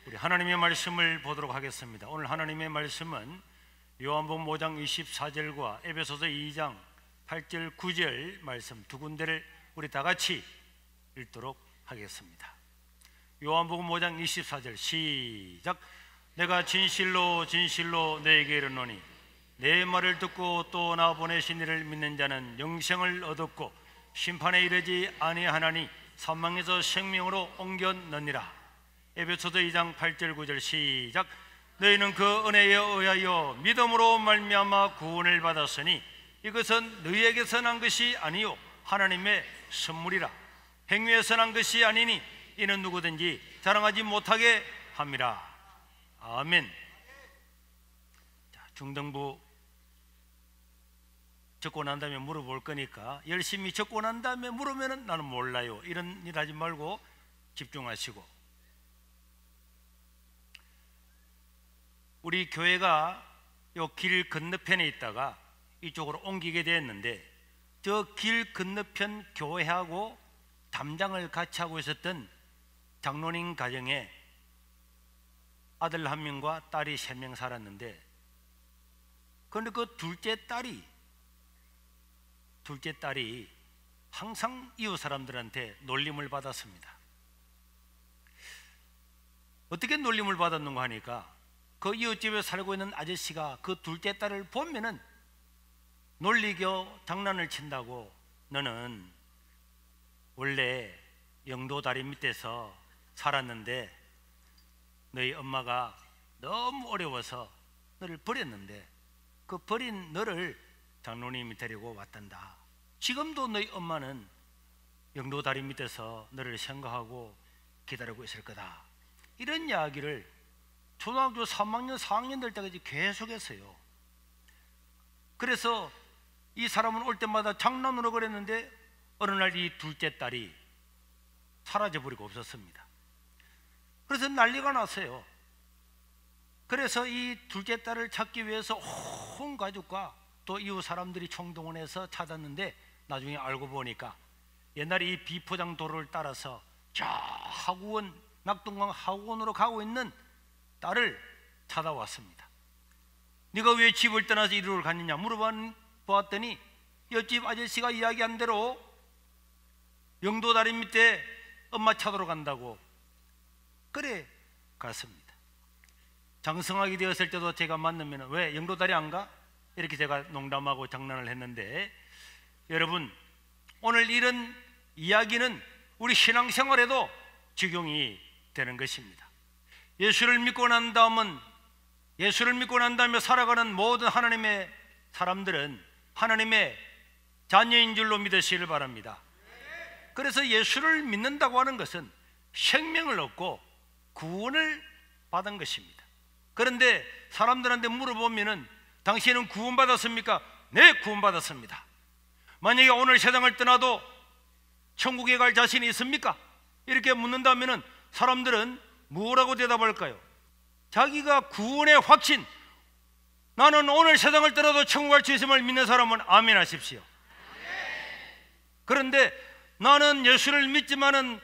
우리 하나님의 말씀을 보도록 하겠습니다. 오늘 하나님의 말씀은 요한복음 5장 24절과 에베소서 2장 8절 9절 말씀 두 군데를 우리 다 같이 읽도록 하겠습니다. 요한복음 5장 24절 시작. 내가 진실로 진실로 너에게 이르노니 내 말을 듣고 또 나 보내신 이를 믿는 자는 영생을 얻었고 심판에 이르지 아니하나니 사망에서 생명으로 옮겨넣느니라. 에베소서 2장 8절 9절 시작. 너희는 그 은혜에 의하여 믿음으로 말미암아 구원을 받았으니 이것은 너희에게서 난 것이 아니요 하나님의 선물이라. 행위에서 난 것이 아니니 이는 누구든지 자랑하지 못하게 함이라. 아멘. 자, 중등부 적고 난 다음에 물어볼 거니까 열심히 적고 난 다음에 물으면 나는 몰라요 이런 일 하지 말고 집중하시고, 우리 교회가 요 길 건너편에 있다가 이쪽으로 옮기게 됐는데 저 길 건너편 교회하고 담장을 같이 하고 있었던 장로님 가정에 아들 한 명과 딸이 3명 살았는데, 그런데 그 둘째 딸이 항상 이웃 사람들한테 놀림을 받았습니다. 어떻게 놀림을 받았는가 하니까 그 이웃집에 살고 있는 아저씨가 그 둘째 딸을 보면은 놀리겨 장난을 친다고, 너는 원래 영도 다리 밑에서 살았는데 너희 엄마가 너무 어려워서 너를 버렸는데 그 버린 너를 장로님이 데리고 왔단다. 지금도 너희 엄마는 영도 다리 밑에서 너를 생각하고 기다리고 있을 거다. 이런 이야기를 초등학교 3학년 4학년 될 때까지 계속했어요. 그래서 이 사람은 올 때마다 장난으로 그랬는데 어느 날 이 둘째 딸이 사라져버리고 없었습니다. 그래서 난리가 났어요. 그래서 이 둘째 딸을 찾기 위해서 온 가족과 또 이웃 사람들이 총동원해서 찾았는데 나중에 알고 보니까 옛날에 이 비포장 도로를 따라서 저 하구원, 낙동강 하구원으로 가고 있는 딸을 찾아왔습니다. 네가 왜 집을 떠나서 이리로 갔느냐 물어보았더니 옆집 아저씨가 이야기한 대로 영도 다리 밑에 엄마 찾으러 간다고 그래 갔습니다. 장성하게 되었을 때도 제가 만나면 왜 영도 다리 안 가? 이렇게 제가 농담하고 장난을 했는데, 여러분 오늘 이런 이야기는 우리 신앙생활에도 적용이 되는 것입니다. 예수를 믿고 난 다음에 살아가는 모든 하나님의 사람들은 하나님의 자녀인 줄로 믿으시길 바랍니다. 그래서 예수를 믿는다고 하는 것은 생명을 얻고 구원을 받은 것입니다. 그런데 사람들한테 물어보면은 당신은 구원받았습니까? 네, 구원받았습니다. 만약에 오늘 세상을 떠나도 천국에 갈 자신이 있습니까? 이렇게 묻는다면은 사람들은 뭐라고 대답할까요? 자기가 구원의 확신, 나는 오늘 세상을 떠나도 천국 갈 수 있음을 믿는 사람은 아멘 하십시오. 그런데 나는 예수를 믿지만은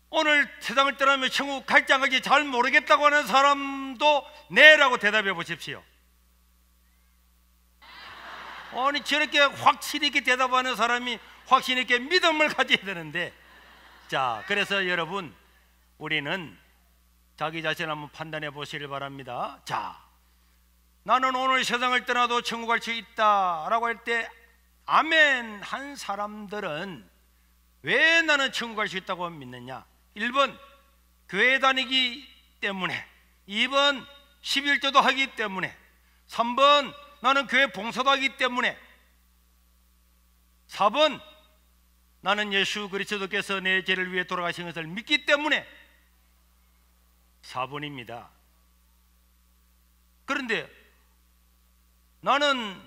오늘 세상을 떠나면 천국 갈지 안 갈지 잘 모르겠다고 하는 사람도 네라고 대답해 보십시오. 아니 저렇게 확실히 있게 대답하는 사람이 확신 있게 믿음을 가져야 되는데, 자 그래서 여러분 우리는 자기 자신을 한번 판단해 보시길 바랍니다. 자, 나는 오늘 세상을 떠나도 천국 갈 수 있다라고 할 때 아멘 한 사람들은 왜 나는 천국 갈 수 있다고 믿느냐? 1번 교회 다니기 때문에, 2번 11조도 하기 때문에, 3번 나는 교회 봉사도 하기 때문에, 4번 나는 예수 그리스도께서 내 죄를 위해 돌아가신 것을 믿기 때문에 4번입니다. 그런데 나는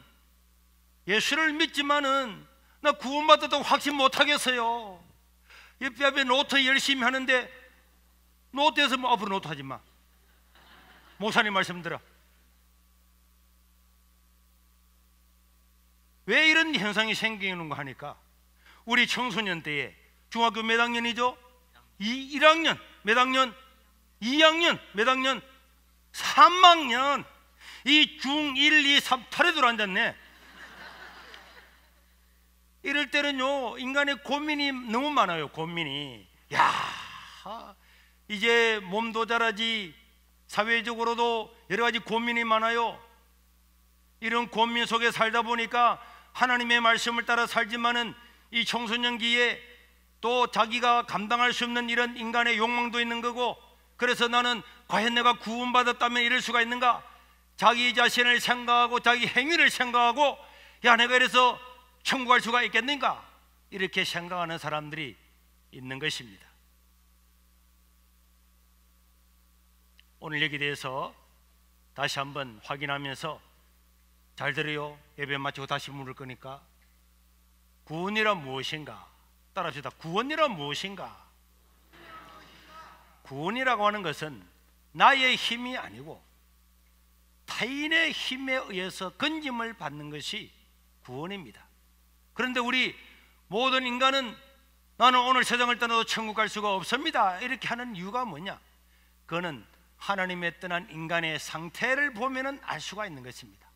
예수를 믿지만은 나 구원받았다고 확신 못하겠어요. 옆에 앞에 노트 열심히 하는데 노트에서 뭐 앞으로 노트 하지 마. 목사님 말씀 들어. 왜 이런 현상이 생기는가 하니까 우리 청소년 때에 중학교 몇 학년이죠? 1학년 몇 학년? 2학년, 몇 학년? 3학년. 이 중 1, 2, 3, 8에 들어앉았네. 이럴 때는요, 인간의 고민이 너무 많아요. 고민이. 야, 이제 몸도 자라지 사회적으로도 여러 가지 고민이 많아요. 이런 고민 속에 살다 보니까 하나님의 말씀을 따라 살지만은 이 청소년기에 또 자기가 감당할 수 없는 이런 인간의 욕망도 있는 거고, 그래서 나는 과연 내가 구원받았다면 이럴 수가 있는가? 자기 자신을 생각하고 자기 행위를 생각하고, 야, 내가 이래서 천국 갈 수가 있겠는가? 이렇게 생각하는 사람들이 있는 것입니다. 오늘 얘기에 대해서 다시 한번 확인하면서 잘 들어요. 예배 마치고 다시 물을 거니까. 구원이란 무엇인가? 따라합시다. 구원이란 무엇인가? 구원이라고 하는 것은 나의 힘이 아니고 타인의 힘에 의해서 건짐을 받는 것이 구원입니다. 그런데 우리 모든 인간은 나는 오늘 세상을 떠나도 천국 갈 수가 없습니다, 이렇게 하는 이유가 뭐냐? 그거는 하나님의 떠난 인간의 상태를 보면 알 수가 있는 것입니다.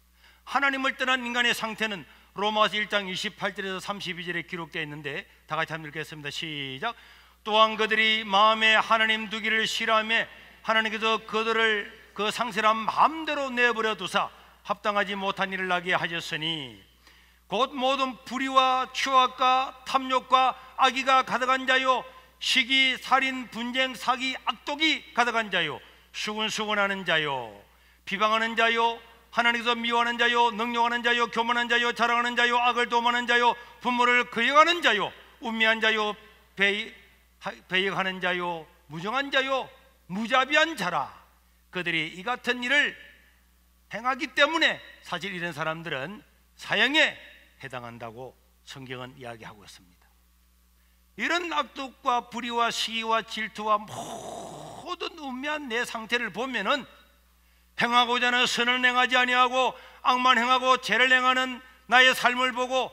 하나님을 떠난 인간의 상태는 로마서 1장 28절에서 32절에 기록되어 있는데, 다 같이 한번 읽겠습니다. 시작. 또한 그들이 마음에 하나님 두기를 싫어하며 하나님께서 그들을 그 상실한 마음대로 내버려 두사 합당하지 못한 일을 하게 하셨으니 곧 모든 불의와 추악과 탐욕과 악의가 가득한 자요, 시기, 살인, 분쟁, 사기, 악독이 가득한 자요, 수군수군하는 자요, 비방하는 자요, 하나님께서 미워하는 자요, 능욕하는 자요, 교만한 자요, 자랑하는 자요, 악을 도모하는 자요, 부모를 거역하는 자요, 운미한 자요, 배역하는 자요, 무정한 자요, 무자비한 자라. 그들이 이 같은 일을 행하기 때문에 사실 이런 사람들은 사형에 해당한다고 성경은 이야기하고 있습니다. 이런 악독과 불의와 시기와 질투와 모든 음미한 내 상태를 보면은 행하고자 하는 선을 행하지 아니하고 악만 행하고 죄를 행하는 나의 삶을 보고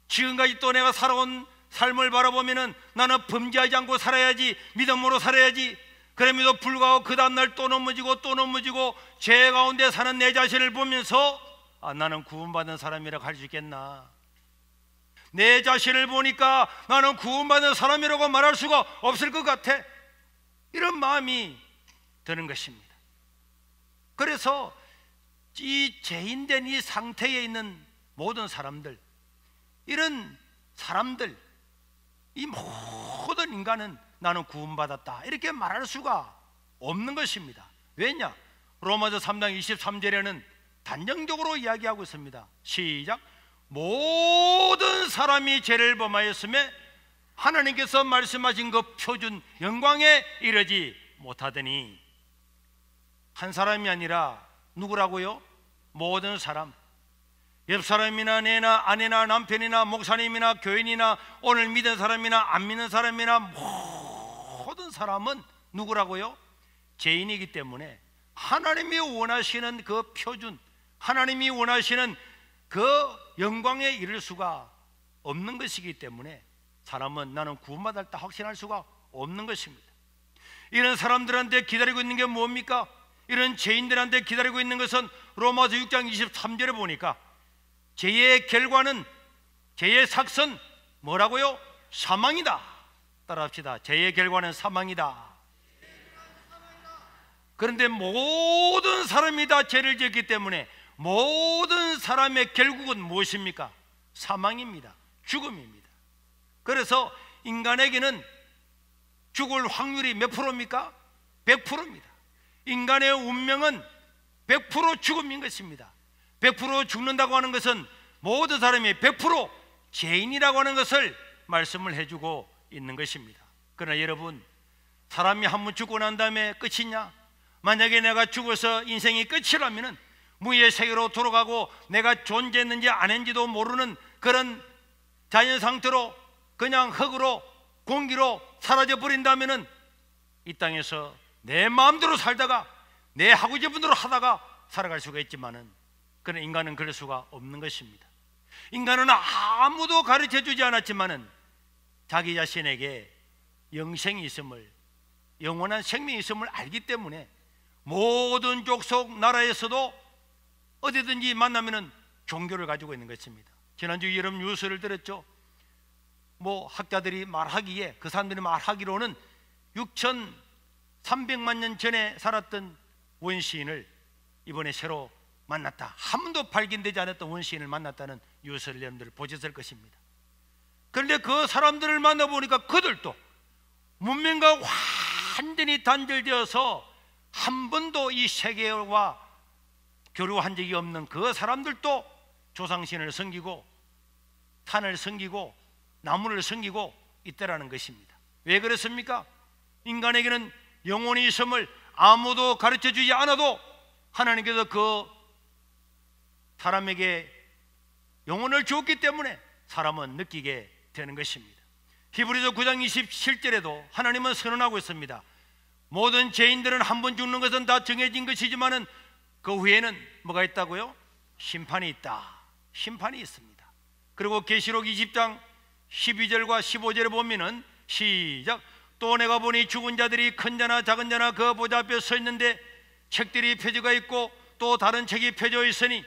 지금까지 또 내가 살아온 삶을 바라보면은 나는 범죄하지 않고 살아야지, 믿음으로 살아야지, 그럼에도 불구하고 그 다음날 또 넘어지고 또 넘어지고 죄 가운데 사는 내 자신을 보면서 나는 구원받은 사람이라고 할 수 있겠나? 내 자신을 보니까 나는 구원받은 사람이라고 말할 수가 없을 것 같아. 이런 마음이 드는 것입니다. 그래서 이 죄인된 이 상태에 있는 모든 사람들, 이런 사람들, 이 모든 인간은 나는 구원받았다 이렇게 말할 수가 없는 것입니다. 왜냐? 로마서 3장 23절에는 단정적으로 이야기하고 있습니다. 시작. 모든 사람이 죄를 범하였음에 하나님께서 말씀하신 그 표준 영광에 이르지 못하더니, 한 사람이 아니라 누구라고요? 모든 사람, 옆 사람이나 내나 아내나 남편이나 목사님이나 교인이나 오늘 믿은 사람이나 안 믿는 사람이나 모든 사람은 누구라고요? 죄인이기 때문에 하나님이 원하시는 그 표준, 하나님이 원하시는 그 영광에 이를 수가 없는 것이기 때문에 사람은 나는 구원받았다 확신할 수가 없는 것입니다. 이런 사람들한테 기다리고 있는 게 뭡니까? 이런 죄인들한테 기다리고 있는 것은 로마서 6장 23절에 보니까 죄의 결과는, 죄의 삭선 뭐라고요? 사망이다. 따라합시다. 죄의 결과는 사망이다. 그런데 모든 사람이 다 죄를 지었기 때문에 모든 사람의 결국은 무엇입니까? 사망입니다. 죽음입니다. 그래서 인간에게는 죽을 확률이 몇 프로입니까? 100%입니다. 인간의 운명은 100% 죽음인 것입니다. 100% 죽는다고 하는 것은 모든 사람이 100% 죄인이라고 하는 것을 말씀을 해주고 있는 것입니다. 그러나 여러분, 사람이 한 번 죽고 난 다음에 끝이냐? 만약에 내가 죽어서 인생이 끝이라면 무의 세계로 돌아가고 내가 존재했는지 안 했는지도 모르는 그런 자연 상태로 그냥 흙으로 공기로 사라져 버린다면 이 땅에서 내 마음대로 살다가 내 하고 싶은 대로 하다가 살아갈 수가 있지만은, 그런 인간은 그럴 수가 없는 것입니다. 인간은 아무도 가르쳐 주지 않았지만은 자기 자신에게 영생이 있음을, 영원한 생명이 있음을 알기 때문에 모든 족속 나라에서도 어디든지 만나면은 종교를 가지고 있는 것입니다. 지난주 여러분 뉴스를 들었죠. 뭐 학자들이 말하기에, 그 사람들이 말하기로는 6,300만 년 전에 살았던 원시인을 이번에 새로 만났다. 한 번도 발견되지 않았던 원시인을 만났다는 뉴스를 여러분들 보셨을 것입니다. 그런데 그 사람들을 만나보니까 그들도 문명과 완전히 단절되어서 한 번도 이 세계와 교류한 적이 없는 그 사람들도 조상신을 섬기고 산을 섬기고 나무를 섬기고 있다라는 것입니다. 왜 그렇습니까? 인간에게는 영혼이 있음을 아무도 가르쳐주지 않아도 하나님께서 그 사람에게 영혼을 주었기 때문에 사람은 느끼게 되는 것입니다. 히브리서 9장 27절에도 하나님은 선언하고 있습니다. 모든 죄인들은 한 번 죽는 것은 다 정해진 것이지만은 그 후에는 뭐가 있다고요? 심판이 있다. 심판이 있습니다. 그리고 계시록 20장 12절과 15절에 보면은 시작. 또 내가 보니 죽은 자들이 큰 자나 작은 자나 그 보좌 앞에 서 있는데 책들이 펴져가 있고 또 다른 책이 펴져 있으니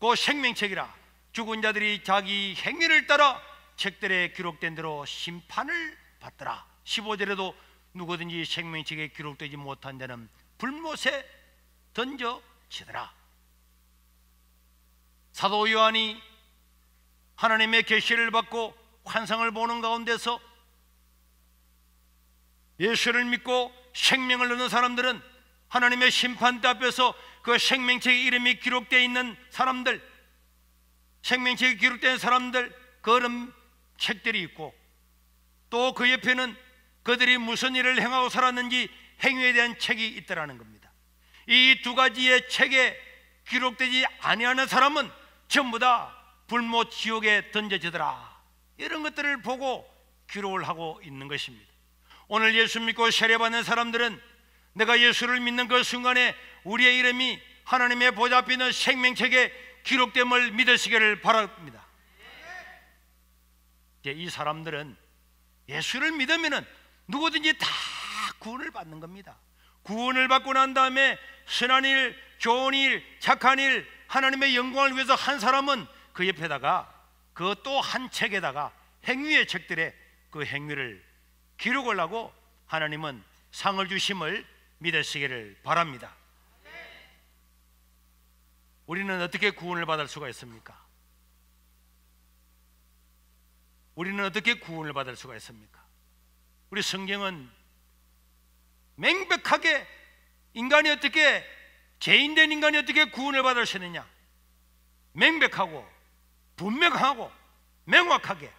그 생명책이라. 죽은 자들이 자기 행위를 따라 책들에 기록된 대로 심판을 받더라. 15절에도 누구든지 생명책에 기록되지 못한 자는 불못에 던져지더라. 사도 요한이 하나님의 계시를 받고 환상을 보는 가운데서 예수를 믿고 생명을 얻는 사람들은 하나님의 심판대 앞에서 그 생명책의 이름이 기록되어 있는 사람들, 생명책이 기록된 사람들, 그런 책들이 있고 또 그 옆에는 그들이 무슨 일을 행하고 살았는지 행위에 대한 책이 있다라는 겁니다. 이 두 가지의 책에 기록되지 아니하는 사람은 전부 다 불못 지옥에 던져지더라. 이런 것들을 보고 기록을 하고 있는 것입니다. 오늘 예수 믿고 세례받는 사람들은 내가 예수를 믿는 그 순간에 우리의 이름이 하나님의 보좌 앞에 있는 생명책에 기록됨을 믿으시기를 바랍니다. 이 사람들은 예수를 믿으면 누구든지 다 구원을 받는 겁니다. 구원을 받고 난 다음에 선한 일, 좋은 일, 착한 일, 하나님의 영광을 위해서 한 사람은 그 옆에다가 그 또 한 책에다가 행위의 책들에 그 행위를 기록을 하고 하나님은 상을 주심을 믿으시기를 바랍니다. 우리는 어떻게 구원을 받을 수가 있습니까? 우리는 어떻게 구원을 받을 수가 있습니까? 우리 성경은 명백하게 인간이 어떻게, 죄인된 인간이 어떻게 구원을 받을 수 있느냐, 명백하고 분명하고 명확하게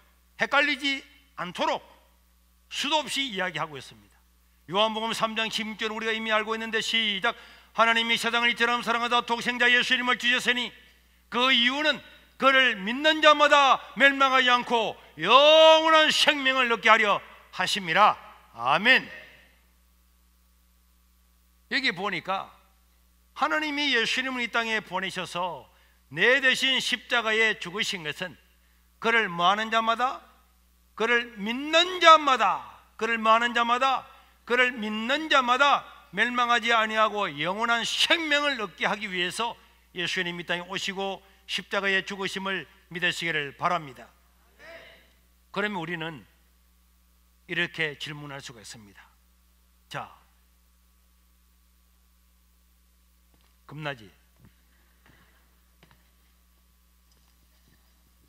헷갈리지 않도록 수도 없이 이야기하고 있습니다. 요한복음 3장 16절 우리가 이미 알고 있는데 시작. 하나님이 세상을 이처럼 사랑하다 독생자 예수 이름을 주셨으니 그 이유는 그를 믿는 자마다 멸망하지 않고 영원한 생명을 얻게 하려 하심이라. 아멘. 여기 보니까 하나님이 예수님을 이 땅에 보내셔서 내 대신 십자가에 죽으신 것은 그를 뭐하는 자마다, 그를 믿는 자마다, 그를 뭐하는 자마다, 그를 믿는 자마다 멸망하지 아니하고 영원한 생명을 얻게 하기 위해서 예수님이 이 땅에 오시고 십자가에 죽으심을 믿으시기를 바랍니다. 그러면 우리는 이렇게 질문할 수가 있습니다. 자, 금나지,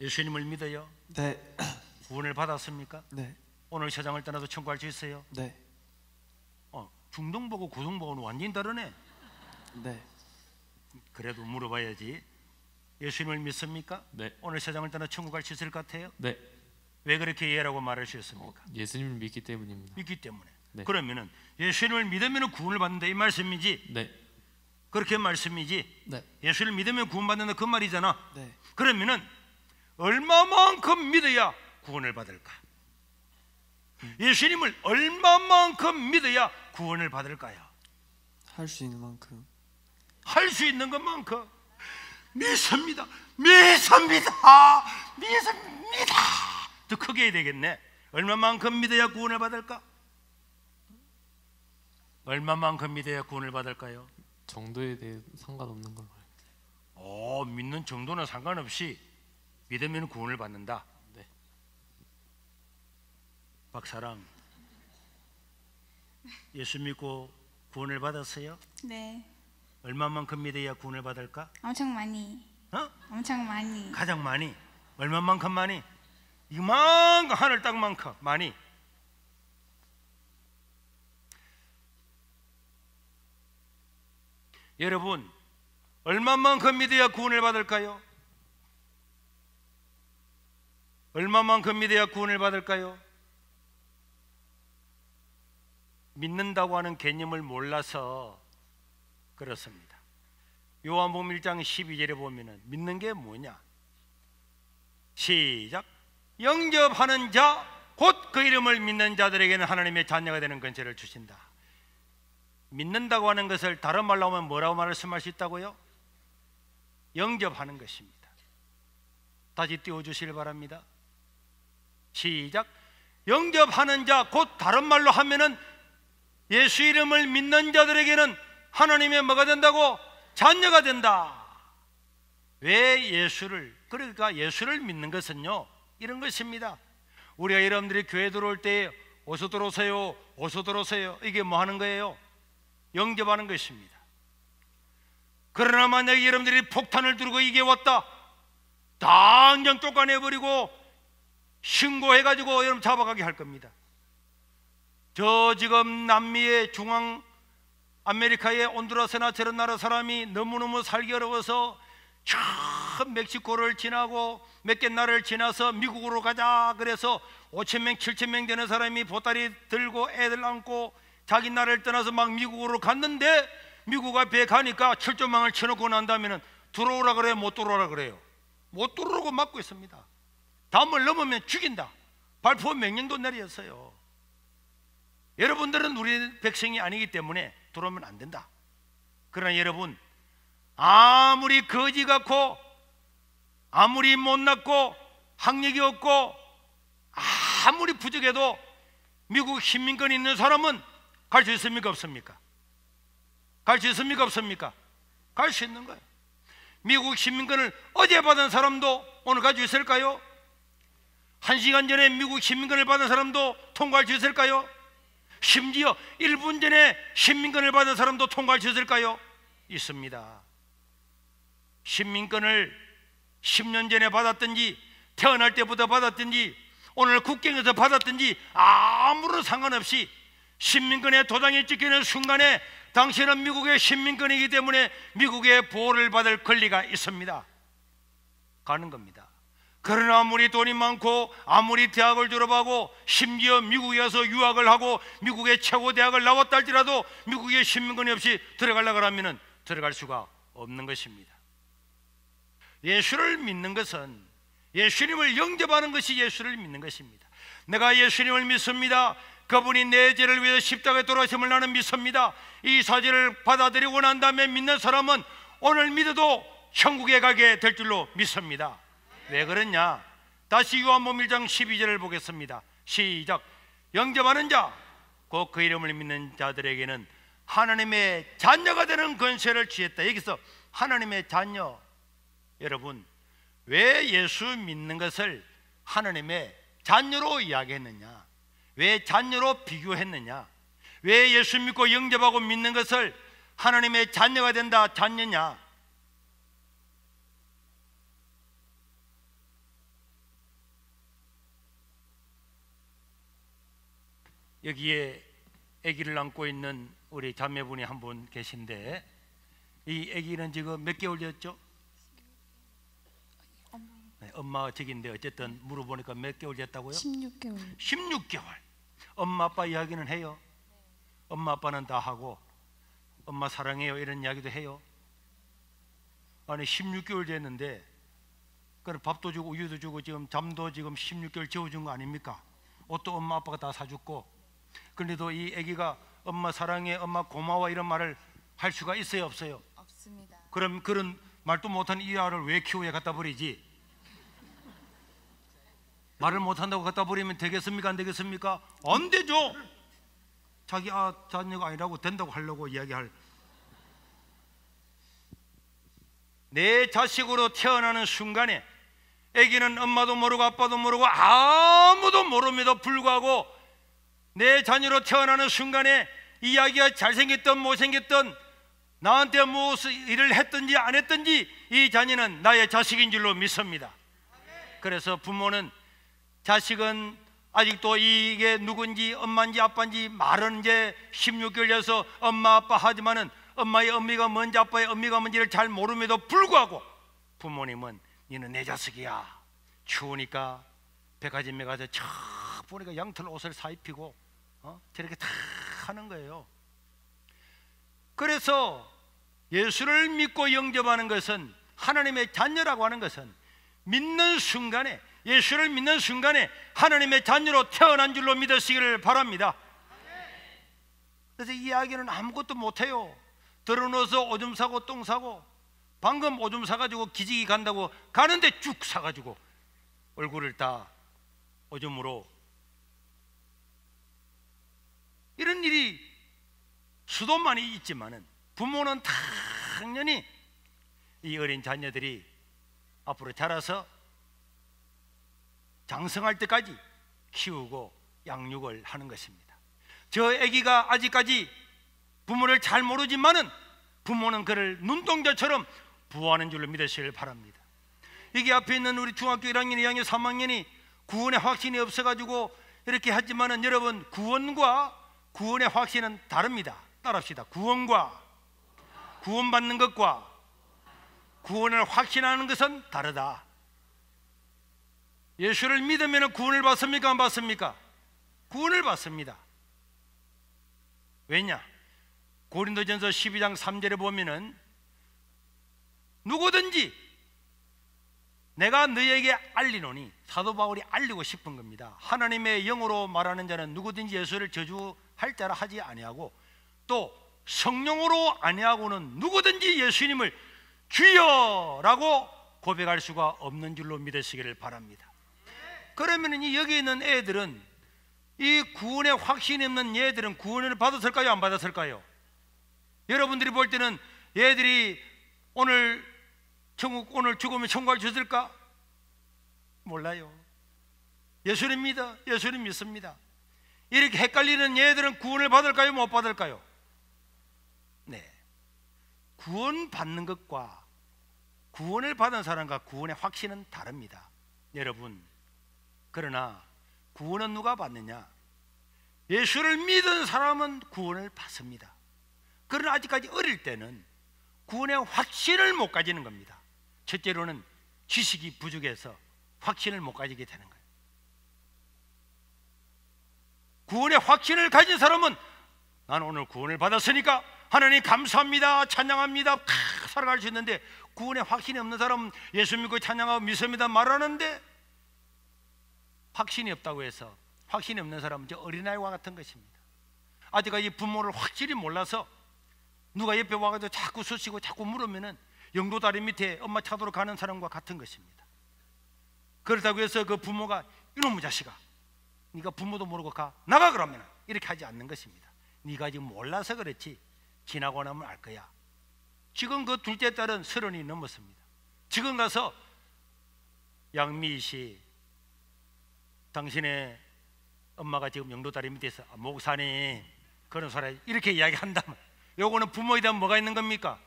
예수님을 믿어요? 네. 구원을 받았습니까? 네. 오늘 세상을 떠나도 천국할 수 있어요? 네. 중동보고 고등보고는 완전히 다르네. 네. 그래도 물어봐야지. 예수님을 믿습니까? 네. 오늘 세상을 떠나 천국 갈 수 있을 것 같아요? 네. 왜 그렇게 예라고 말할 수 있습니까? 예수님을 믿기 때문입니다. 믿기 때문에. 네. 그러면은 예수님을 믿으면 구원을 받는다 이 말씀이지? 네. 그렇게 말씀이지? 네. 예수를 믿으면 구원받는다 그 말이잖아. 네. 그러면은 얼마만큼 믿어야 구원을 받을까? 예수님을 얼마만큼 믿어야 구원을 받을까요? 할 수 있는 만큼. 할 수 있는 것만큼 믿습니다. 믿습니다. 믿습니다. 더 크게 해야 되겠네. 얼마만큼 믿어야 구원을 받을까? 얼마만큼 믿어야 구원을 받을까요? 정도에 대해 상관없는 걸 말해요. 믿는 정도는 상관없이 믿으면 구원을 받는다. 네. 박사랑, 예수 믿고 구원을 받았어요? 네. 얼마만큼 믿어야 구원을 받을까? 엄청 많이. 어? 엄청 많이. 가장 많이. 얼마만큼 많이? 이만큼, 하늘 땅만큼 많이. 여러분, 얼마만큼 믿어야 구원을 받을까요? 얼마만큼 믿어야 구원을 받을까요? 믿는다고 하는 개념을 몰라서 그렇습니다. 요한복음 1장 12절에 보면은 믿는 게 뭐냐? 시작. 영접하는 자 곧 그 이름을 믿는 자들에게는 하나님의 자녀가 되는 권세를 주신다. 믿는다고 하는 것을 다른 말로 하면 뭐라고 말씀할 수 있다고요? 영접하는 것입니다. 다시 띄워주시길 바랍니다. 시작. 영접하는 자 곧 다른 말로 하면은 예수 이름을 믿는 자들에게는 하나님의 뭐가 된다고? 자녀가 된다. 왜 예수를? 그러니까 예수를 믿는 것은요 이런 것입니다. 우리가 여러분들이 교회 들어올 때 어서 들어오세요, 어서 들어오세요, 이게 뭐 하는 거예요? 영접하는 것입니다. 그러나 만약에 여러분들이 폭탄을 두르고 이게 왔다, 당장 쫓아내버리고 신고해가지고 여러분 잡아가게 할 겁니다. 저 지금 남미의 중앙 아메리카의 온두라스나 저런 나라 사람이 너무너무 살기 어려워서 저 멕시코를 지나고 몇 개 나라를 지나서 미국으로 가자 그래서 5,000명 7,000명 되는 사람이 보따리 들고 애들 안고 자기 나라를 떠나서 막 미국으로 갔는데 미국 앞에 가니까 철조망을 쳐놓고 난 다음에는 들어오라 그래요? 못 들어오라 그래요? 못 들어오라고 막고 있습니다. 담을 넘으면 죽인다. 발포 명령도 내렸어요. 여러분들은 우리 백성이 아니기 때문에 들어오면 안 된다. 그러나 여러분, 아무리 거지 같고 아무리 못났고 학력이 없고 아무리 부족해도 미국 시민권이 있는 사람은 갈 수 있습니까? 없습니까? 갈 수 있습니까? 없습니까? 갈 수 있는 거예요. 미국 시민권을 어제 받은 사람도 오늘 가지고 있을까요? 1시간 전에 미국 시민권을 받은 사람도 통과할 수 있을까요? 심지어 1분 전에 시민권을 받은 사람도 통과할 수 있을까요? 있습니다. 시민권을 10년 전에 받았든지 태어날 때부터 받았든지 오늘 국경에서 받았든지 아무런 상관없이 시민권에 도장이 찍히는 순간에 당신은 미국의 시민권이기 때문에 미국의 보호를 받을 권리가 있습니다. 가는 겁니다. 그러나 아무리 돈이 많고 아무리 대학을 졸업하고 심지어 미국에 가서 유학을 하고 미국의 최고 대학을 나왔다 할지라도 미국의 시민권이 없이 들어가려고 하면 들어갈 수가 없는 것입니다. 예수를 믿는 것은 예수님을 영접하는 것이 예수를 믿는 것입니다. 내가 예수님을 믿습니다. 그분이 내 죄를 위해서 십자가에 돌아오심을 나는 믿습니다. 이 사실을 받아들이고 난 다음에 믿는 사람은 오늘 믿어도 천국에 가게 될 줄로 믿습니다. 왜 그러냐? 다시 요한복음 1장 12절을 보겠습니다. 시작. 영접하는 자 곧 그 이름을 믿는 자들에게는 하나님의 자녀가 되는 권세를 주었다. 여기서 하나님의 자녀, 여러분 왜 예수 믿는 것을 하나님의 자녀로 이야기했느냐? 왜 자녀로 비교했느냐? 왜 예수 믿고 영접하고 믿는 것을 하나님의 자녀가 된다, 자녀냐? 여기에 아기를 안고 있는 우리 자매분이 한 분 계신데 이 아기는 지금 몇 개월 됐죠? 네, 엄마가 저기인데 어쨌든 물어보니까 몇 개월 됐다고요? 16개월. 16개월. 엄마 아빠 이야기는 해요? 엄마 아빠는 다 하고 엄마 사랑해요 이런 이야기도 해요? 아니 16개월 됐는데 그럼 밥도 주고 우유도 주고 지금 잠도 지금 16개월 재워준 거 아닙니까? 옷도 엄마 아빠가 다 사줬고 그런데도 이 아기가 엄마 사랑해, 엄마 고마워 이런 말을 할 수가 있어요, 없어요? 없습니다. 그럼 그런 말도 못하는 이 아를 왜 키우에 갖다 버리지? 말을 못한다고 갖다 버리면 되겠습니까? 안 되겠습니까? 안 되죠. 자기 자녀가 아니라고 된다고 하려고 이야기할, 내 자식으로 태어나는 순간에 아기는 엄마도 모르고 아빠도 모르고 아무도 모릅니다. 불구하고 내 자녀로 태어나는 순간에 이 아기가 잘생겼든 못생겼든 나한테 무슨 일을 했든지 안 했든지 이 자녀는 나의 자식인 줄로 믿습니다. 그래서 부모는, 자식은 아직도 이게 누군지 엄마인지 아빠인지 말은 이제 16개월에서 엄마 아빠 하지만은 엄마의 의미가 뭔지 아빠의 의미가 뭔지를 잘 모름에도 불구하고 부모님은 너는 내 자식이야. 추우니까 백화점에 가서 척 보니까 양털 옷을 사입히고 저렇게 다 하는 거예요. 그래서 예수를 믿고 영접하는 것은, 하나님의 자녀라고 하는 것은 믿는 순간에, 예수를 믿는 순간에 하나님의 자녀로 태어난 줄로 믿으시기를 바랍니다. 그래서 이 아기는 아무것도 못해요. 들어놓아서 오줌 싸고 똥 싸고, 방금 오줌 싸가지고 기지개 간다고 가는데 쭉 싸가지고 얼굴을 다 오줌으로, 이런 일이 수도 많이 있지만은 부모는 당연히 이 어린 자녀들이 앞으로 자라서 장성할 때까지 키우고 양육을 하는 것입니다. 저 아기가 아직까지 부모를 잘 모르지만은 부모는 그를 눈동자처럼 부하는 줄로 믿으시길 바랍니다. 이게 앞에 있는 우리 중학교 1학년, 2학년, 3학년이 구원의 확신이 없어가지고 이렇게 하지만은 여러분, 구원과 구원의 확신은 다릅니다. 따라합시다. 구원과 구원받는 것과 구원을 확신하는 것은 다르다. 예수를 믿으면 구원을 받습니까? 안 받습니까? 구원을 받습니다. 왜냐? 고린도전서 12장 3절에 보면은 누구든지 내가 너희에게 알리노니, 사도 바울이 알리고 싶은 겁니다. 하나님의 영으로 말하는 자는 누구든지 예수를 저주할 자라 하지 아니하고, 또 성령으로 아니하고는 누구든지 예수님을 주여라고 고백할 수가 없는 줄로 믿으시기를 바랍니다. 그러면 여기 있는 애들은, 이 구원에 확신이 없는 얘들은 구원을 받았을까요? 안 받았을까요? 여러분들이 볼 때는 얘들이 오늘 죽으면 천국을 주실까? 몰라요. 예수님 믿어, 예수님 믿습니다. 이렇게 헷갈리는 얘들은 구원을 받을까요? 못 받을까요? 네, 구원 받는 것과 구원을 받은 사람과 구원의 확신은 다릅니다. 여러분, 그러나 구원은 누가 받느냐? 예수를 믿은 사람은 구원을 받습니다. 그러나 아직까지 어릴 때는 구원의 확신을 못 가지는 겁니다. 첫째로는 지식이 부족해서 확신을 못 가지게 되는 거예요. 구원의 확신을 가진 사람은 나는 오늘 구원을 받았으니까 하나님 감사합니다, 찬양합니다, 살아갈 수 있는데, 구원의 확신이 없는 사람은 예수 믿고 찬양하고 믿습니다 말하는데 확신이 없다고 해서, 확신이 없는 사람은 저 어린아이와 같은 것입니다. 아직까지 부모를 확실히 몰라서 누가 옆에 와가지고 자꾸 수시고 자꾸 물으면은 영도 다리 밑에 엄마 차도로 가는 사람과 같은 것입니다. 그렇다고 해서 그 부모가 이놈의 자식아, 네가 부모도 모르고 가 나가 그러면 이렇게 하지 않는 것입니다. 네가 지금 몰라서 그렇지 지나고 나면 알 거야. 지금 그 둘째 딸은 30이 넘었습니다. 지금 가서 양미희 씨, 당신의 엄마가 지금 영도 다리 밑에 있어, 목사님 그런 소리 이렇게 이야기한다면, 요거는 부모에 대한 뭐가 있는 겁니까?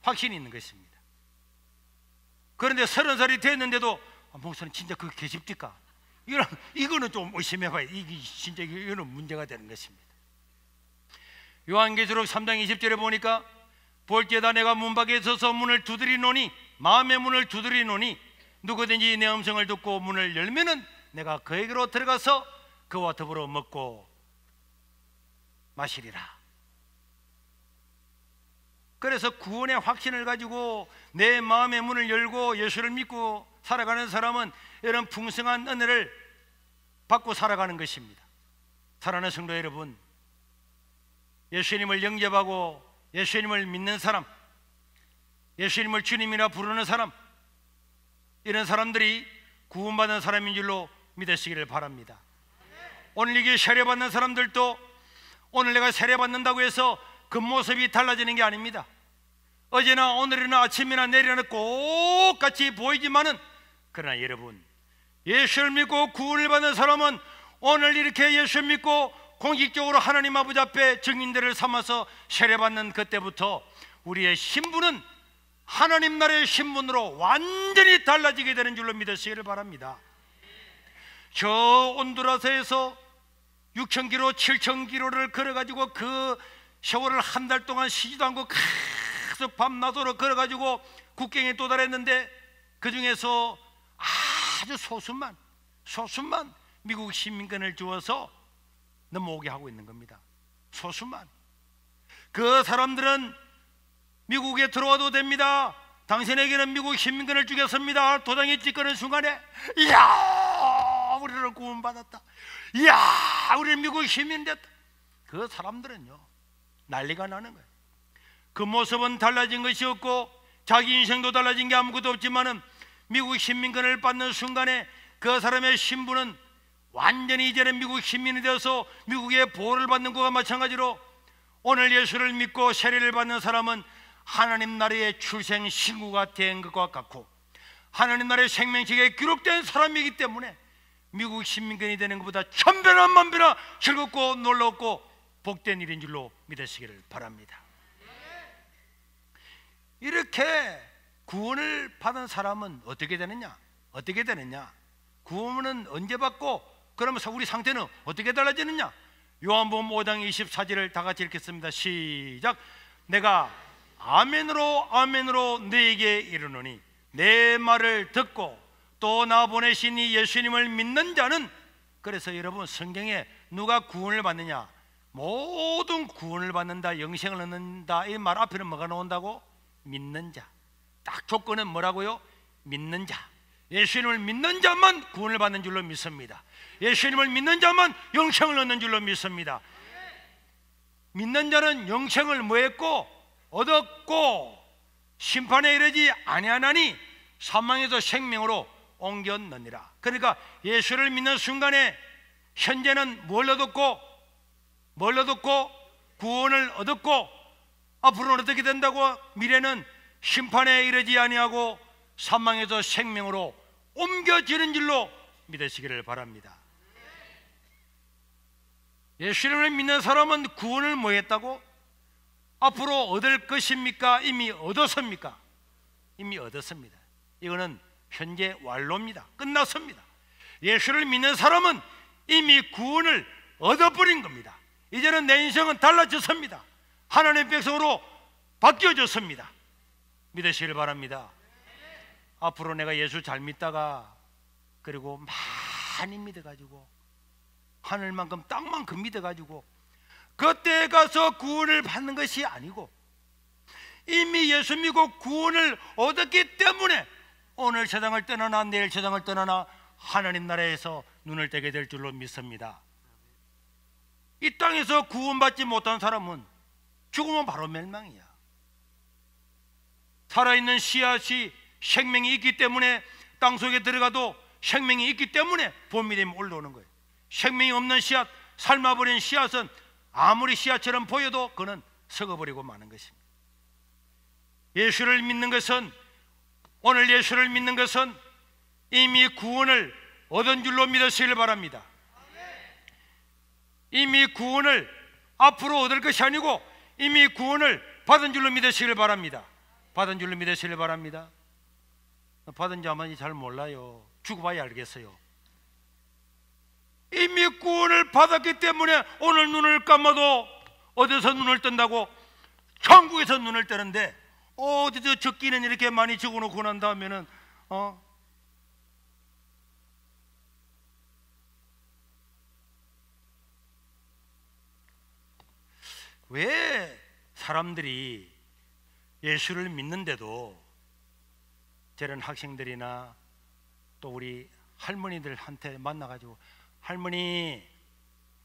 확신이 있는 것입니다. 그런데 30살이 됐는데도 목사님 진짜 그거 계십니까? 이거는 좀 의심해봐요. 이게 진짜 이거는 문제가 되는 것입니다. 요한계시록 3장 20절에 보니까 볼지어다 내가 문 밖에 서서 문을 두드리노니, 마음의 문을 두드리노니 누구든지 내 음성을 듣고 문을 열면은 내가 그에게로 들어가서 그와 더불어 먹고 마시리라. 그래서 구원의 확신을 가지고 내 마음의 문을 열고 예수를 믿고 살아가는 사람은 이런 풍성한 은혜를 받고 살아가는 것입니다. 사랑하는 성도 여러분, 예수님을 영접하고 예수님을 믿는 사람, 예수님을 주님이라 부르는 사람, 이런 사람들이 구원받은 사람인 줄로 믿으시기를 바랍니다. 오늘 이게 세례받는 사람들도 오늘 내가 세례받는다고 해서 그 모습이 달라지는 게 아닙니다. 어제나 오늘이나 아침이나 내일이나 똑같이 보이지만은, 그러나 여러분, 예수를 믿고 구원을 받는 사람은 오늘 이렇게 예수 믿고 공식적으로 하나님 아버지 앞에 증인들을 삼아서 세례받는 그때부터 우리의 신분은 하나님 나라의 신분으로 완전히 달라지게 되는 줄로 믿으시기를 바랍니다. 저 온두라스에서 6,000km, 7,000km를 걸어가지고 그 세월을 한 달 동안 쉬지도 않고 계속 밤낮으로 걸어가지고 국경에 도달했는데, 그 중에서 아주 소수만 미국 시민권을 주어서 넘어오게 하고 있는 겁니다. 소수만. 그 사람들은 미국에 들어와도 됩니다. 당신에게는 미국 시민권을 주겠습니다. 도장에 찍히는 순간에, 이야, 우리를 구원받았다, 이야, 우리는 미국 시민 됐다. 그 사람들은요, 난리가 나는 거예요. 그 모습은 달라진 것이 없고 자기 인생도 달라진 게 아무것도 없지만은 미국 시민권을 받는 순간에 그 사람의 신분은 완전히 이제는 미국 시민이 되어서 미국의 보호를 받는 것과 마찬가지로, 오늘 예수를 믿고 세례를 받는 사람은 하나님 나라의 출생 신구가 된 것과 같고 하나님 나라의 생명책에 기록된 사람이기 때문에 미국 시민권이 되는 것보다 천배나 만배나 즐겁고 놀랍고 복된 일인 줄로 믿으시기를 바랍니다. 이렇게 구원을 받은 사람은 어떻게 되느냐? 구원은 언제 받고, 그러면서 우리 상태는 어떻게 달라지느냐? 요한복음 5장 24절을 다 같이 읽겠습니다. 시작. 내가 아멘으로 너에게 이르노니 내 말을 듣고 또 나 보내신 이 예수님을 믿는 자는, 그래서 여러분, 성경에 누가 구원을 받느냐? 모든 구원을 받는다, 영생을 얻는다, 이 말 앞에는 뭐가 나온다고? 믿는 자. 딱 조건은 뭐라고요? 믿는 자. 예수님을 믿는 자만 구원을 받는 줄로 믿습니다. 예수님을 믿는 자만 영생을 얻는 줄로 믿습니다. 믿는 자는 영생을 뭐 했고? 얻었고 심판에 이르지 아니하나니 사망에서 생명으로 옮겼느니라. 그러니까 예수를 믿는 순간에 현재는 뭘 얻었고 구원을 얻었고, 앞으로는 어떻게 된다고? 미래는 심판에 이르지 아니하고 사망에서 생명으로 옮겨지는 줄로 믿으시기를 바랍니다. 예수님을 믿는 사람은 구원을 뭐 했다고? 앞으로 얻을 것입니까? 이미 얻었습니까? 이미 얻었습니다. 이거는 현재 완료입니다. 끝났습니다. 예수를 믿는 사람은 이미 구원을 얻어버린 겁니다. 이제는 내 인생은 달라졌습니다. 하나님의 백성으로 바뀌어졌습니다. 믿으시길 바랍니다. 앞으로 내가 예수 잘 믿다가 그리고 많이 믿어가지고 하늘만큼 땅만큼 믿어가지고 그때 가서 구원을 받는 것이 아니고, 이미 예수 믿고 구원을 얻었기 때문에 오늘 세상을 떠나나 내일 세상을 떠나나 하나님 나라에서 눈을 떼게 될 줄로 믿습니다. 이 땅에서 구원받지 못한 사람은 죽으면 바로 멸망이야. 살아있는 씨앗이 생명이 있기 때문에 땅속에 들어가도 생명이 있기 때문에 봄이 되면 올라오는 거예요. 생명이 없는 씨앗, 삶아버린 씨앗은 아무리 씨앗처럼 보여도 그는 썩어버리고 마는 것입니다. 예수를 믿는 것은, 오늘 예수를 믿는 것은 이미 구원을 얻은 줄로 믿으시길 바랍니다. 이미 구원을 앞으로 얻을 것이 아니고 이미 구원을 받은 줄로 믿으시길 바랍니다. 받은 줄로 믿으시길 바랍니다. 받은 자만이 잘 몰라요. 죽어봐야 알겠어요. 이미 구원을 받았기 때문에 오늘 눈을 감아도 어디서 눈을 뜬다고? 천국에서 눈을 뜨는데 어디서 적기는 이렇게 많이 적어놓고 난 다음에는 왜 사람들이 예수를 믿는데도 저런 학생들이나 또 우리 할머니들한테 만나가지고, 할머니,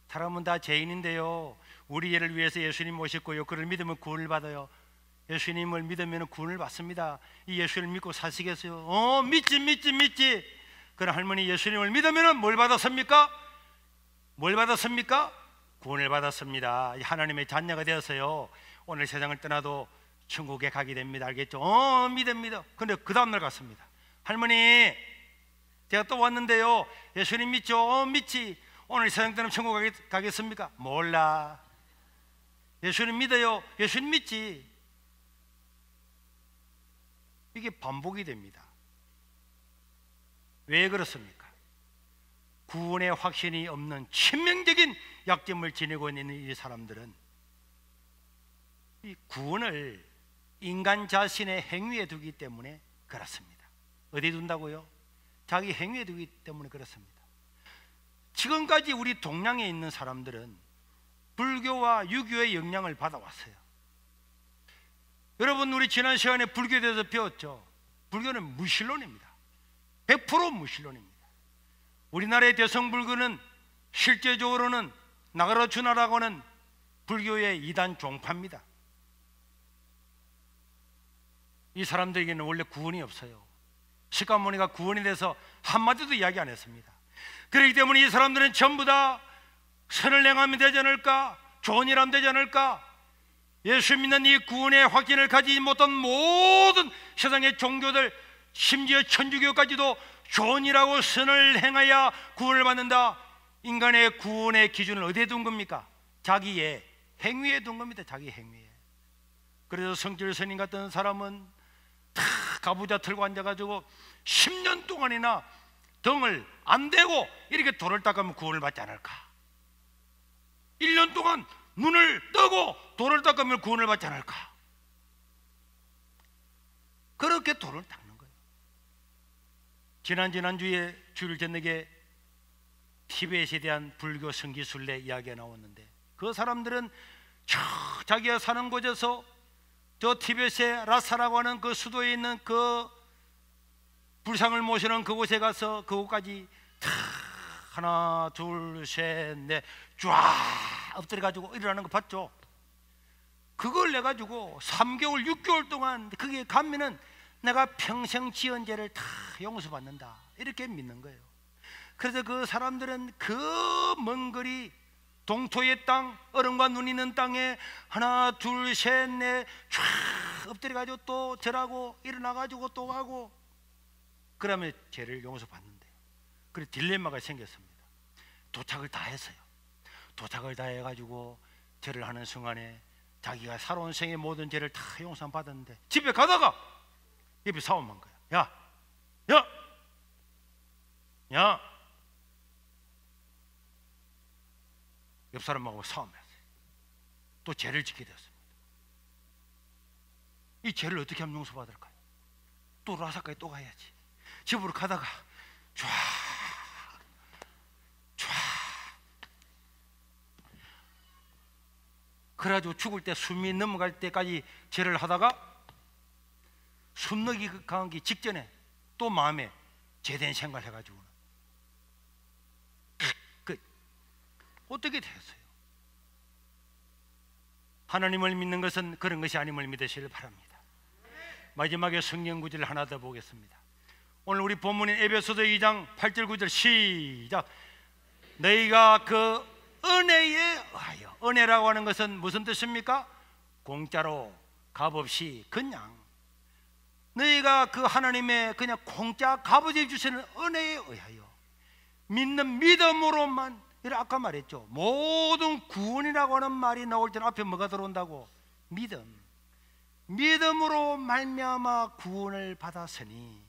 사람은 다 죄인인데요, 우리 애를 위해서 예수님 오셨고요, 그를 믿으면 구원을 받아요. 예수님을 믿으면 구원을 받습니다. 이 예수를 믿고 사시겠어요? 믿지. 그럼 할머니, 예수님을 믿으면 뭘 받았습니까? 구원을 받았습니다. 하나님의 자녀가 되어서요, 오늘 세상을 떠나도 천국에 가게 됩니다. 알겠죠? 믿습니다. 근데 그 다음날 갔습니다. 할머니, 제가 또 왔는데요, 예수님 믿죠? 믿지. 오늘 세상 떠나면 천국 가겠습니까? 몰라. 예수님 믿어요? 예수님 믿지. 이게 반복이 됩니다. 왜 그렇습니까? 구원의 확신이 없는 치명적인 약점을 지니고 있는 이 사람들은 이 구원을 인간 자신의 행위에 두기 때문에 그렇습니다. 어디에 둔다고요? 자기 행위에 두기 때문에 그렇습니다. 지금까지 우리 동양에 있는 사람들은 불교와 유교의 영향을 받아왔어요. 여러분, 우리 지난 시간에 불교에 대해서 배웠죠. 불교는 무신론입니다. 100% 무신론입니다. 우리나라의 대성불교는 실제적으로는 나가라주나라고 하는 불교의 이단 종파입니다. 이 사람들에게는 원래 구원이 없어요.释迦牟니가 구원에 대해서 한마디도 이야기 안 했습니다. 그렇기 때문에 이 사람들은 전부 다 선을 행하면 되지 않을까, 좋은 일 하면 되지 않을까, 예수 믿는 이 구원의 확신을 가지지 못한 모든 세상의 종교들, 심지어 천주교까지도 좋은 일하고 선을 행해야 구원을 받는다. 인간의 구원의 기준을 어디에 둔 겁니까? 자기의 행위에 둔 겁니다. 자기 행위에. 그래서 성질 스님 같은 사람은 다 가부좌 틀고 앉아가지고 10년 동안이나 등을 안 대고 이렇게 돌을 닦으면 구원을 받지 않을까? 1년 동안 눈을 뜨고 돌을 닦으면 구원을 받지 않을까? 그렇게 돌을 닦는 거예요. 지난주에 주일 저녁에 티베트에 대한 불교 성기순례 이야기가 나왔는데, 그 사람들은 자기가 사는 곳에서 저 티베트의 라사라고 하는 그 수도에 있는 그 불상을 모시는 그곳에 가서 그곳까지 다 하나 둘 셋 넷 쫙 엎드려 가지고 일어나는 거 봤죠? 그걸 내 가지고 3개월 6개월 동안 그게 가면은 내가 평생 지은 죄를 다 용서받는다, 이렇게 믿는 거예요. 그래서 그 사람들은 그 먼 거리 동토의 땅, 얼음과 눈 있는 땅에 하나 둘 셋 넷 쫙 엎드려 가지고 또 절하고 일어나 가지고 또 하고, 그러면 죄를 용서받는데, 그래서 딜레마가 생겼습니다. 도착을 다 했어요. 도착을 다 해가지고 절을 하는 순간에 자기가 살아온 생의 모든 죄를 다 용서받았는데, 집에 가다가 옆에 싸움한 거야. 야, 옆 사람하고 싸움했어요. 또 죄를 짓게 되었습니다. 이 죄를 어떻게 하면 용서받을까요? 또 라사까지 또 가야지. 집으로 가다가 쫙 그래가지고 죽을 때 숨이 넘어갈 때까지 죄를 하다가 숨 넘어가기 직전에 또 마음에 죄된 생각을 해가지고 어떻게 되었어요? 하나님을 믿는 것은 그런 것이 아님을 믿으시길 바랍니다. 마지막에 성경 구절을 하나 더 보겠습니다. 오늘 우리 본문인 에베소서 2장 8절 9절 시작. 너희가 그 은혜에 의하여, 은혜라고 하는 것은 무슨 뜻입니까? 공짜로 값없이 그냥 너희가 그 하나님의 그냥 공짜 값없이 주시는 은혜에 의하여 믿는 믿음으로만, 아까 말했죠. 모든 구원이라고 하는 말이 나올 때는 앞에 뭐가 들어온다고? 믿음으로 말미암아 구원을 받았으니,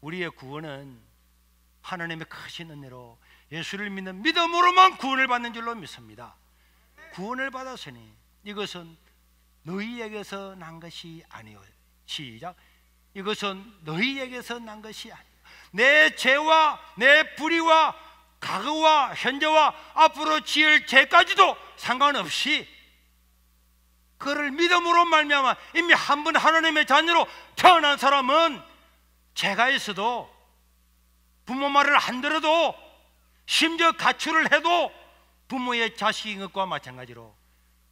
우리의 구원은 하나님의 크신 은혜로 예수를 믿는 믿음으로만 구원을 받는 줄로 믿습니다. 구원을 받았으니 이것은 너희에게서 난 것이 아니요. 시작. 이것은 너희에게서 난 것이 아니요. 내 죄와 내 불의와 과거와 현재와 앞으로 지을 죄까지도 상관없이 그를 믿음으로 말미암아 이미 한 번 하나님의 자녀로 태어난 사람은 죄가 있어도, 부모 말을 안 들어도, 심지어 가출을 해도 부모의 자식인 것과 마찬가지로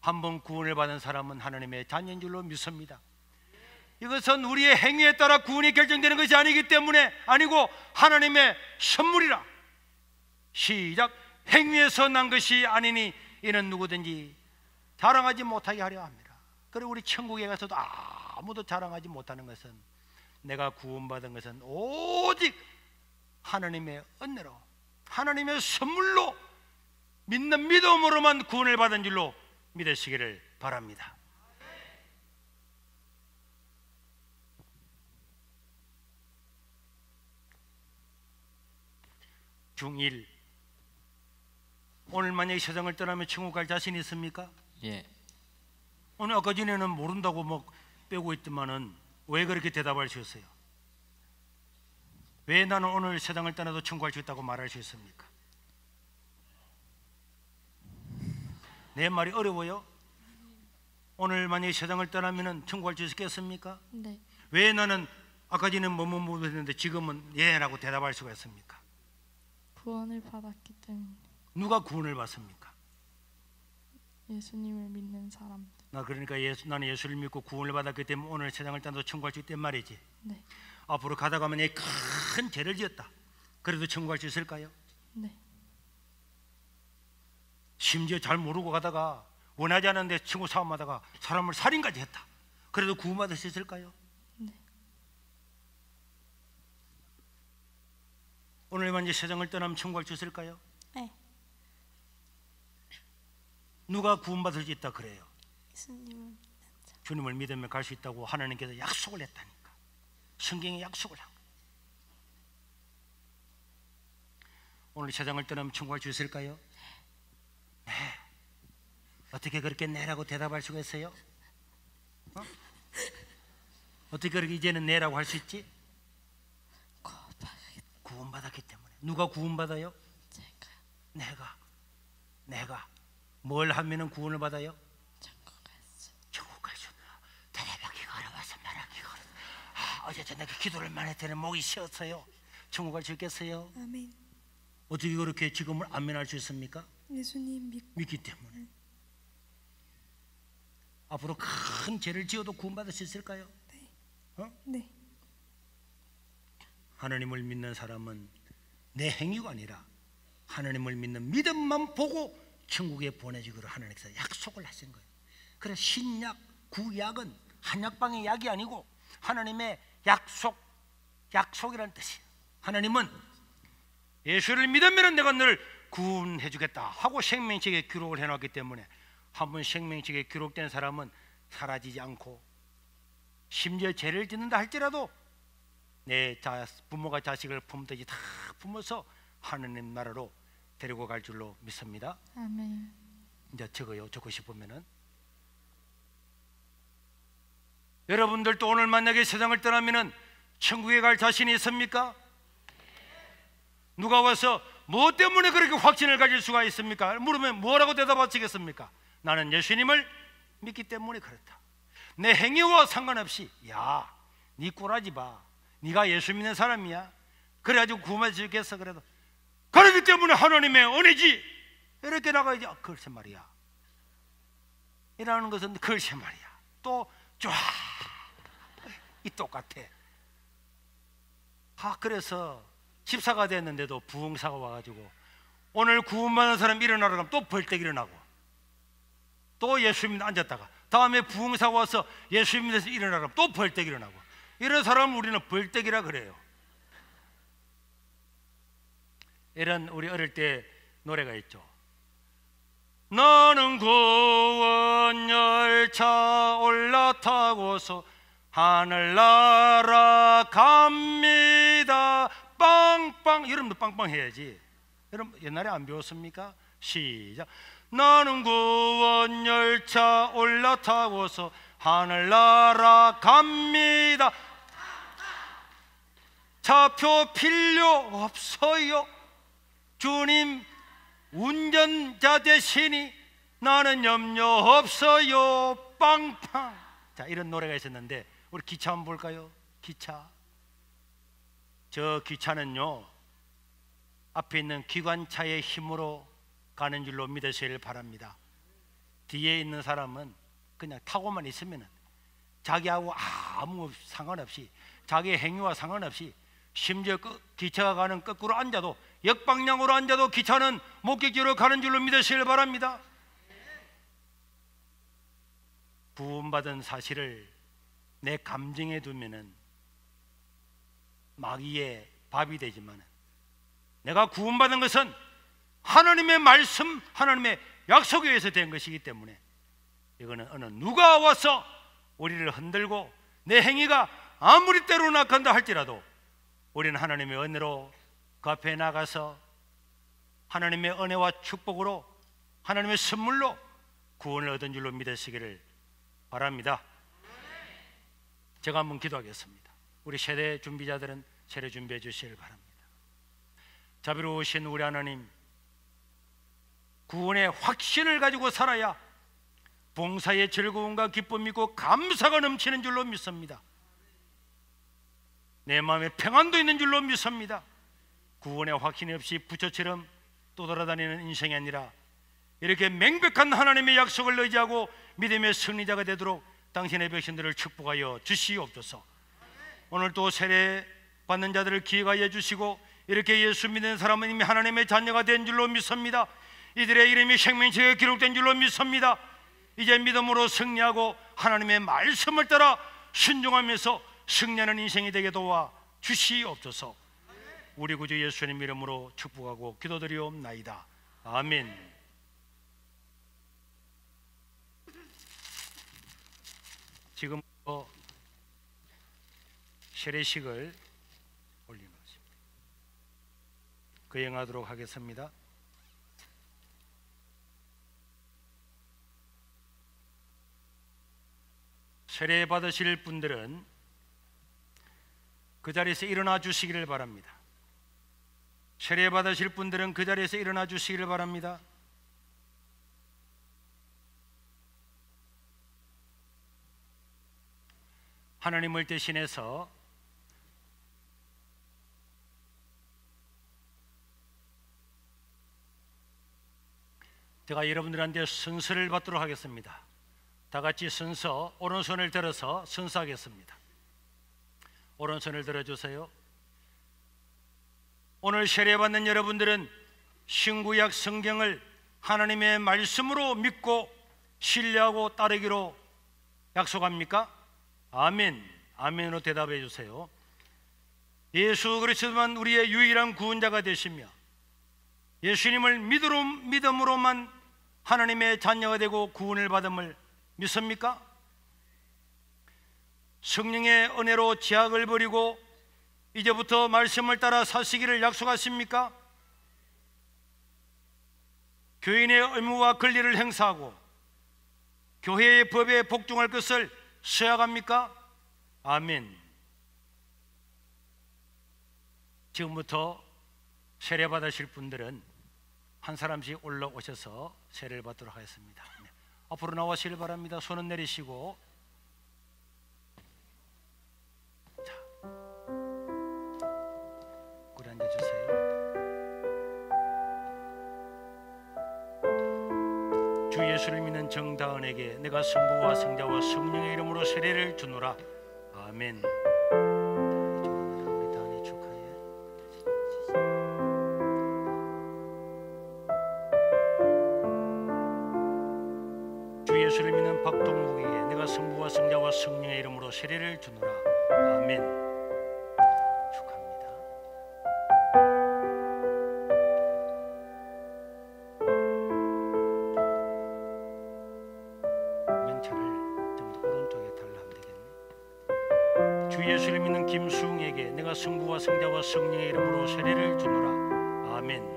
한 번 구원을 받은 사람은 하나님의 자녀인 줄로 믿습니다. 이것은 우리의 행위에 따라 구원이 결정되는 것이 아니기 때문에 아니고 하나님의 선물이라. 시작. 행위에서 난 것이 아니니 이는 누구든지 자랑하지 못하게 하려 합니다. 그리고 우리 천국에 가서도 아무도 자랑하지 못하는 것은, 내가 구원받은 것은 오직 하나님의 은혜로, 하나님의 선물로 믿는 믿음으로만 구원을 받은 줄로 믿으시기를 바랍니다. 중1, 오늘 만약에 세상을 떠나면 천국 갈 자신 있습니까? 예. 오늘 아까 전에는 모른다고 막 빼고 있더만은 왜 그렇게 대답할 수 있어요? 왜 나는 오늘 세상을 떠나도 천국 갈 수 있다고 말할 수 있습니까? 내 말이 어려워요? 오늘 만약에 세상을 떠나면 천국 갈 수 있겠습니까? 네. 왜 나는 아까 전에 뭐뭐 했는데 지금은 예라고 대답할 수가 있습니까? 구원을 받았기 때문에. 누가 구원을 받습니까? 예수님을 믿는 사람. 그러니까 나는 예수를 믿고 구원을 받았기 때문에 오늘 세상을 떠나도 천국 갈 수 있단 말이지. 네. 앞으로 가다가 만약에 큰 죄를 지었다, 그래도 천국 갈 수 있을까요? 네. 심지어 잘 모르고 가다가 원하지 않은데 친구 싸움하다가 사람을 살인까지 했다, 그래도 구원받을 수 있을까요? 네. 오늘 만약에 세상을 떠나면 천국 갈 수 있을까요? 네. 누가 구원받을 수 있다 그래요? 예수님을 믿는 자. 주님을 믿으면 갈 수 있다고 하나님께서 약속을 했다니까. 성경에 약속을 한 거예요. 오늘 세상을 떠나면 천국 갈 수 있을까요? 네. 어떻게 그렇게 네라고 대답할 수가 있어요? 어떻게 그렇게 이제는 네라고 할 수 있지? 구원받았기 때문에. 누가 구원받아요? 제가. 내가 뭘 하면은 구원을 받아요? 천국 갈수. 천국 갈수. 대답하기가 어려워서 말하기가 어려워. 어제 저녁에 기도를 많이 했더니 목이 쉬었어요. 천국 갈 수 있겠어요? 아멘. 어떻게 그렇게 지금을 아멘할 수 있습니까? 예수님 믿기 때문에. 앞으로 큰 죄를 지어도 구원받을 수 있을까요? 네. 네. 하나님을 믿는 사람은 내 행위가 아니라 하나님을 믿는 믿음만 보고 천국에 보내주기로 하나님께서 약속을 하신 거예요. 그래서 신약, 구약은 한약방의 약이 아니고 하나님의 약속이라는 뜻이에요. 하나님은 예수를 믿으면 내가 너를 구원해 주겠다 하고 생명책에 기록을 해놨기 때문에 한번 생명책에 기록된 사람은 사라지지 않고, 심지어 죄를 짓는다 할지라도 내 부모가 자식을 품듯이 다 품어서 하나님 나라로 데리고 갈 줄로 믿습니다. 아멘. 이제 적고 싶으면은 여러분들도 오늘 만약에 세상을 떠나면은 천국에 갈 자신이 있습니까? 누가 와서 뭐 때문에 그렇게 확신을 가질 수가 있습니까? 물으면 뭐라고 대답하시겠습니까? 나는 예수님을 믿기 때문에 그렇다. 내 행위와 상관없이, 야, 네 꼴하지 마, 네가 예수 믿는 사람이야, 그래가지고 구원받을 수 있겠어. 그래도 그렇기 때문에 하나님의 은혜지, 이렇게 나가야지. 글쎄 말이야, 이라는 것은 글쎄 말이야. 또 쫙 이 똑같아. 그래서 집사가 됐는데도 부흥사가 와가지고 오늘 구원받는 사람 일어나라고 하면 또 벌떡 일어나고, 또 예수 믿는 앉았다가 다음에 부흥사가 와서 예수 믿어서 일어나라고 하면 또 벌떡 일어나고, 이런 사람을 우리는 벌떡이라 그래요. 이런 우리 어릴 때 노래가 있죠. 나는 구원 열차 올라타고서 하늘나라 갑니다. 빵빵. 여러분도 빵빵 해야지. 여러분 옛날에 안 배웠습니까? 시작. 나는 구원 열차 올라타고서 하늘나라 갑니다. 차표 필요 없어요. 주님 운전자 되시니 나는 염려 없어요. 빵빵. 자, 이런 노래가 있었는데 우리 기차 한번 볼까요? 기차. 저 기차는요, 앞에 있는 기관차의 힘으로 가는 줄로 믿으시길 바랍니다. 뒤에 있는 사람은 그냥 타고만 있으면 자기하고 아무 상관없이, 자기의 행위와 상관없이, 심지어 기차가 가는 거꾸로 앉아도, 역방향으로 앉아도 기차는 목적지로 가는 줄로 믿으시길 바랍니다. 구원받은 사실을 내 감정에 두면은 마귀의 밥이 되지만, 내가 구원받은 것은 하나님의 말씀, 하나님의 약속에 의해서 된 것이기 때문에 이거는 어느 누가 와서 우리를 흔들고 내 행위가 아무리 때로 악한다 할지라도 우리는 하나님의 은혜로 그 앞에 나가서 하나님의 은혜와 축복으로 하나님의 선물로 구원을 얻은 줄로 믿으시기를 바랍니다. 제가 한번 기도하겠습니다. 우리 세례 준비자들은 세례 준비해 주시길 바랍니다. 자비로우신 우리 하나님, 구원의 확신을 가지고 살아야 봉사의 즐거움과 기쁨이 있고 감사가 넘치는 줄로 믿습니다. 내 마음에 평안도 있는 줄로 믿습니다. 구원의 확신이 없이 부처처럼 떠돌아다니는 인생이 아니라 이렇게 명백한 하나님의 약속을 의지하고 믿음의 승리자가 되도록 당신의 백성들을 축복하여 주시옵소서. 오늘 또 세례 받는 자들을 기억하여 주시고 이렇게 예수 믿는 사람은 이미 하나님의 자녀가 된 줄로 믿습니다. 이들의 이름이 생명책에 기록된 줄로 믿습니다. 이제 믿음으로 승리하고 하나님의 말씀을 따라 순종하면서 승리하는 인생이 되게 도와 주시옵소서. 우리 구주 예수님 이름으로 축복하고 기도드리옵나이다. 아멘. 지금부터 세례식을 올리는 것입니다. 거행하도록 하겠습니다. 세례 받으실 분들은 그 자리에서 일어나 주시기를 바랍니다. 세례 받으실 분들은 그 자리에서 일어나 주시기를 바랍니다. 하나님을 대신해서 제가 여러분들한테 선서를 받도록 하겠습니다. 다 같이 선서, 오른손을 들어서 선서하겠습니다. 오른손을 들어주세요. 오늘 세례받는 여러분들은 신구약 성경을 하나님의 말씀으로 믿고 신뢰하고 따르기로 약속합니까? 아멘. 아멘으로 대답해 주세요. 예수 그리스도만 우리의 유일한 구원자가 되시며 예수님을 믿음으로만 하나님의 자녀가 되고 구원을 받음을 믿습니까? 성령의 은혜로 죄악을 버리고 이제부터 말씀을 따라 사시기를 약속하십니까? 교인의 의무와 권리를 행사하고 교회의 법에 복종할 것을 수약합니까? 아멘. 지금부터 세례 받으실 분들은 한 사람씩 올라오셔서 세례를 받도록 하겠습니다. 네. 앞으로 나오시길 바랍니다. 손은 내리시고, 자, 꿀 앉아주세요. 주 예수를 믿는 정다은에게 내가 성부와 성자와 성령의 이름으로 세례를 주노라. 아멘. 우리 다은이 축하해. 주 예수를 믿는 박동욱에게 내가 성부와 성자와 성령의 이름으로 세례를 주노라. 아멘. 축하합니다. 명찰을 전부 다 오른쪽에 달라 하면 되겠네. 주 예수를 믿는 김수웅에게 내가 성부와 성자와 성령의 이름으로 세례를 주노라. 아멘.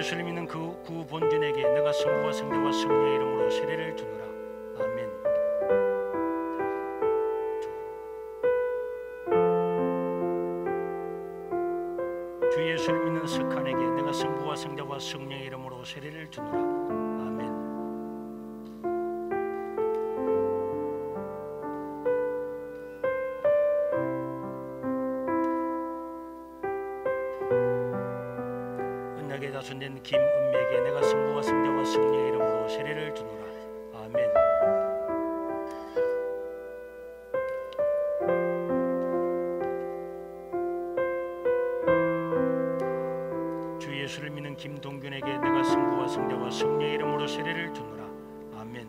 예수를 믿는 그 구본준에게 내가 성부와 성자와 성령의 이름으로 세례를 주노라. 아멘. 주 예수를 믿는 석한에게 내가 성부와 성자와 성령의 이름으로 세례를 주노라. 아멘. 자손된 김은미에게 내가 성부와 성자와 성령의 이름으로 세례를 주노라. 아멘. 주 예수를 믿는 김동균에게 내가 성부와 성자와 성령의 이름으로 세례를 주노라. 아멘.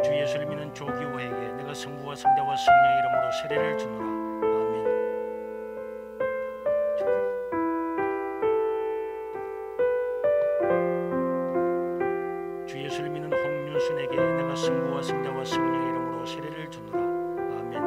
주 예수를 믿는 조기호에게 내가 성부와 성자와 성령의 이름으로 세례를 주노라. 아멘. 주 예수를 믿는 홍윤순에게 내가 성부와 성자와 성령의 이름으로 세례를 주노라. 아멘.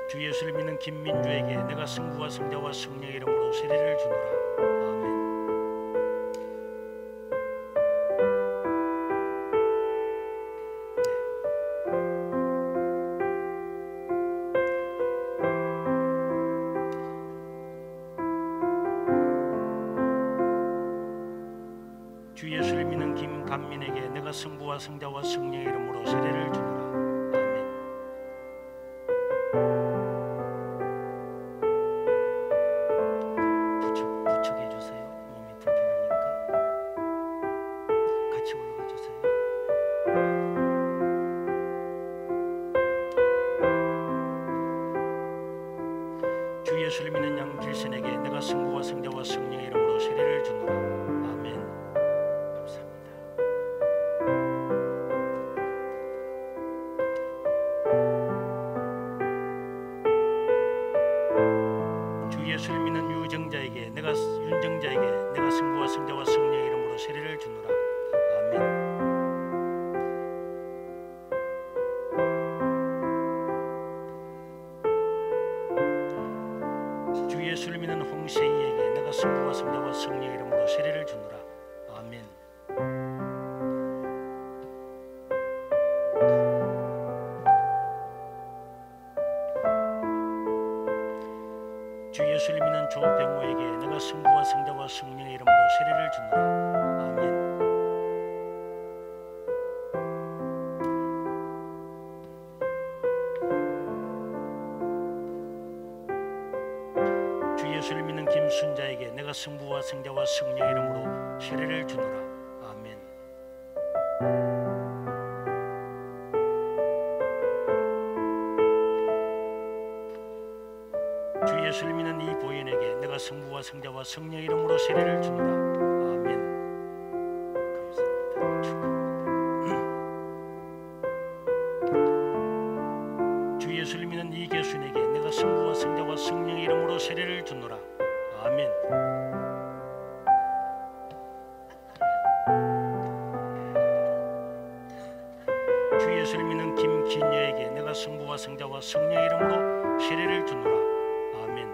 주 예수를 믿는 김민주에게 내가 성부와 성자와 성령의 이름으로 세례를 주노라. 아멘. 주 예수를 믿는 김감민에게 내가 성부와 성자와 성령의 이름으로 세례를 주노라. 아멘. 부축해 주세요. 몸이 불편하니까 같이 올라가 주세요. 주 예수를 믿는 양길선에게 내가 성부와 성자와 성령의 이름으로 세례를 주노라. 아멘. 감사합니다. 주 예수를 믿는 윤정자에게 내가 성부와 성자와 성령의 이름으로 세례를 주노라. 아멘. 주 예수를 믿는 홍세희에게 내가 성부와 성자와 성령의 이름으로 세례를 주노라. 아멘. 주 예수를 믿는 조병호에게 내가 성부와 성자와 성령의 이름으로 세례를 주노라. 아멘. 주 예수를 믿는 김순자에게 내가 성부와 성자와 성령의 이름으로 세례를 주노라. 아멘. 주 예수를 믿는 이보인에게 내가 성부와 성자와 성령의 이름으로 세례를 주노라. 아멘. 감사합니다. 축하합니다. 주 예수를 믿는 이계순에게 내가 성부와 성자와 성령의 이름으로 세례를 주노라. 아멘. 주 예수를 믿는 김기녀에게 내가 성부와 성자와 성령의 이름으로 세례를 주노라. 아멘.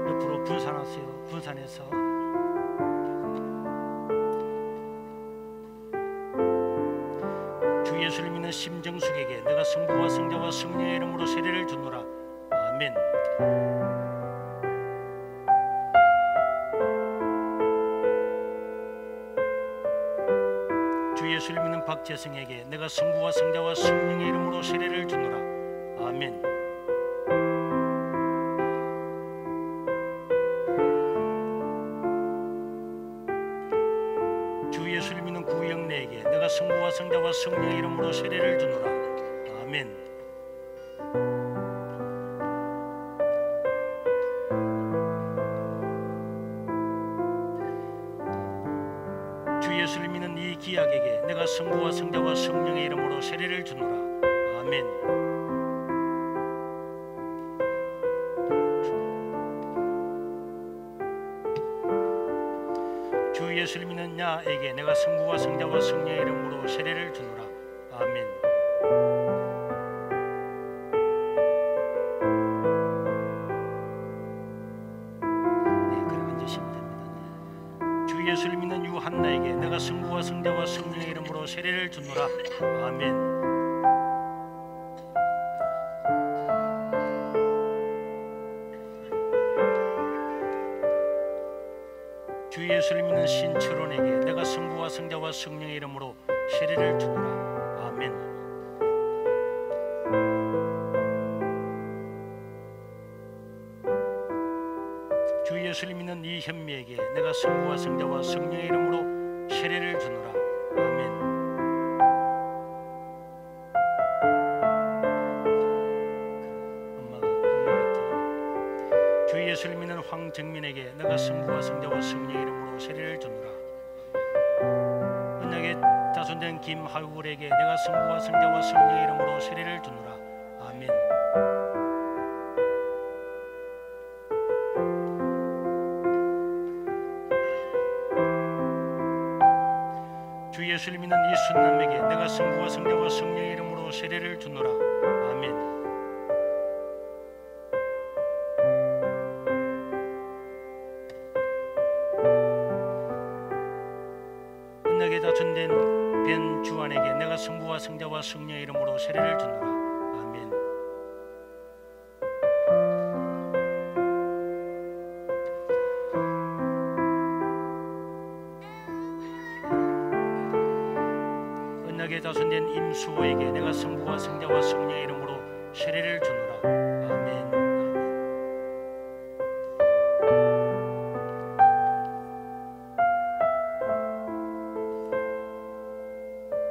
옆으로 분산하세요. 분산해서. 주 예수를 믿는 심정숙에게 내가 성부와 성자와 성령의 이름으로 세례를 주노라. 아멘. 주 예수를 믿는 박재성에게 내가 성부와 성자와 성령의 이름으로 세례를 주노라. 아멘. 주 예수를 믿는 구영래에게 내가 성부와 성자와 성령의 이름으로 세례를 주노라. 아멘. 주 예수를 믿는 이기약에게 내가 성부와 성자와 성령의 이름으로 세례를 주노라. 아멘. 주 예수를 믿는 야에게 내가 성부와 성자와 성령의 이름으로 세례를 주노라. 아멘. 네, 그래 앉으시면 됩니다. 주 예수를 믿는 유한나에게 내가 성부와 성자와 성령의 이름으로 세례를 주노라. 아멘. 주 예수를 믿는 신철원에게 내가 성부와 성자와 성령의 이름으로 세례를 주노라. 아멘. 예수를 믿는 이 현미에게 내가 성부와 성자와 성령의 이름으로 세례를 주노라. 아멘. 주 예수를 믿는 황정민에게 내가 성부와 성자와 성령의 이름으로 세례를 주노라. 언약의 자손된 김하울에게 내가 성부와 성자와 성령의 이름으로 세례를 주노라. 아멘. 주 예수를 믿는 이 순남에게 내가 성부와 성자와 성령의 이름으로 세례를 주노라. 아멘. 언약의 자손된 변주환에게 내가 성부와 성자와 성령의 이름으로 세례를 주노라. 아멘. 언약의 자손된 임수호에게 내가 성부와 성자와 성령의 이름으로 세례를 주노라. 아멘.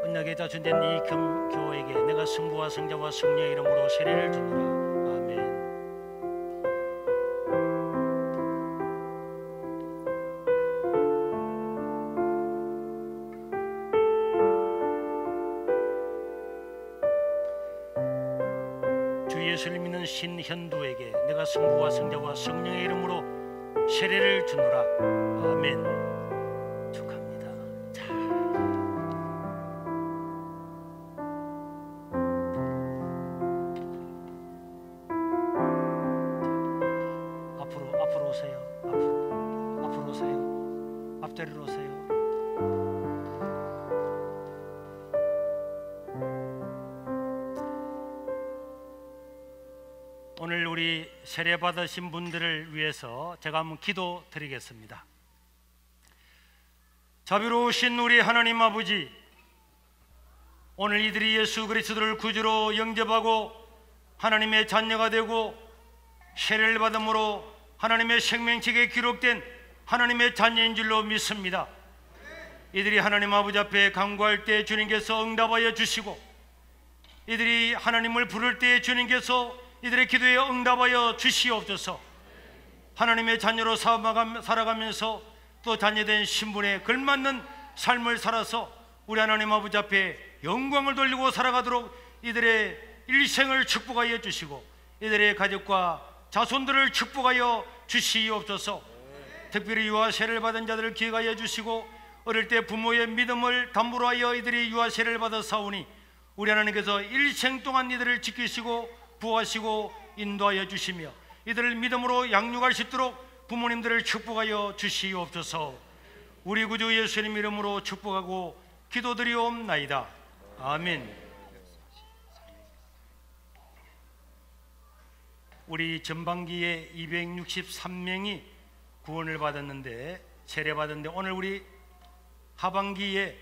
언약의 자손된 이경교에게 내가 성부와 성자와 성령의 이름으로 세례를 주노라. 아멘. 주 예수를 믿는 신현두에게 내가 성부와 성자와 성령의 이름으로 세례를 주노라. 아멘. 축하합니다. 자. 앞으로 오세요. 앞으로 오세요. 앞자리로 오세요. 오늘 우리 세례 받으신 분들을 위해서 제가 한번 기도 드리겠습니다. 자비로우신 우리 하나님 아버지, 오늘 이들이 예수 그리스도를 구주로 영접하고 하나님의 자녀가 되고 세례를 받음으로 하나님의 생명책에 기록된 하나님의 자녀인 줄로 믿습니다. 이들이 하나님 아버지 앞에 간구할 때 주님께서 응답하여 주시고, 이들이 하나님을 부를 때 주님께서 이들의 기도에 응답하여 주시옵소서. 하나님의 자녀로 살아가면서 또 자녀된 신분에 걸맞는 삶을 살아서 우리 하나님 아버지 앞에 영광을 돌리고 살아가도록 이들의 일생을 축복하여 주시고, 이들의 가족과 자손들을 축복하여 주시옵소서. 특별히 유아 세례를 받은 자들을 기억하여 주시고, 어릴 때 부모의 믿음을 담보로 하여 이들이 유아 세례를 받아 사오니 우리 하나님께서 일생 동안 이들을 지키시고 부하시고 인도하여 주시며 이들을 믿음으로 양육할 수 있도록 부모님들을 축복하여 주시옵소서. 우리 구주 예수님 이름으로 축복하고 기도드리옵나이다. 아멘. 우리 전반기에 263명이 구원을 받았는데, 세례 받았는데, 오늘 우리 하반기에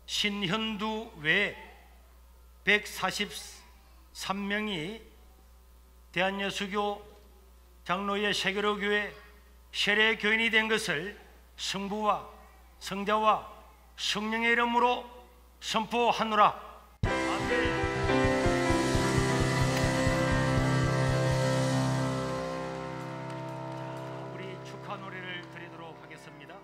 신현두 외 143명이 대한예수교 장로의 세계로교회 세례 교인이 된 것을 성부와 성자와 성령의 이름으로 선포하노라. 아멘. 우리 축하 노래를 드리도록 하겠습니다.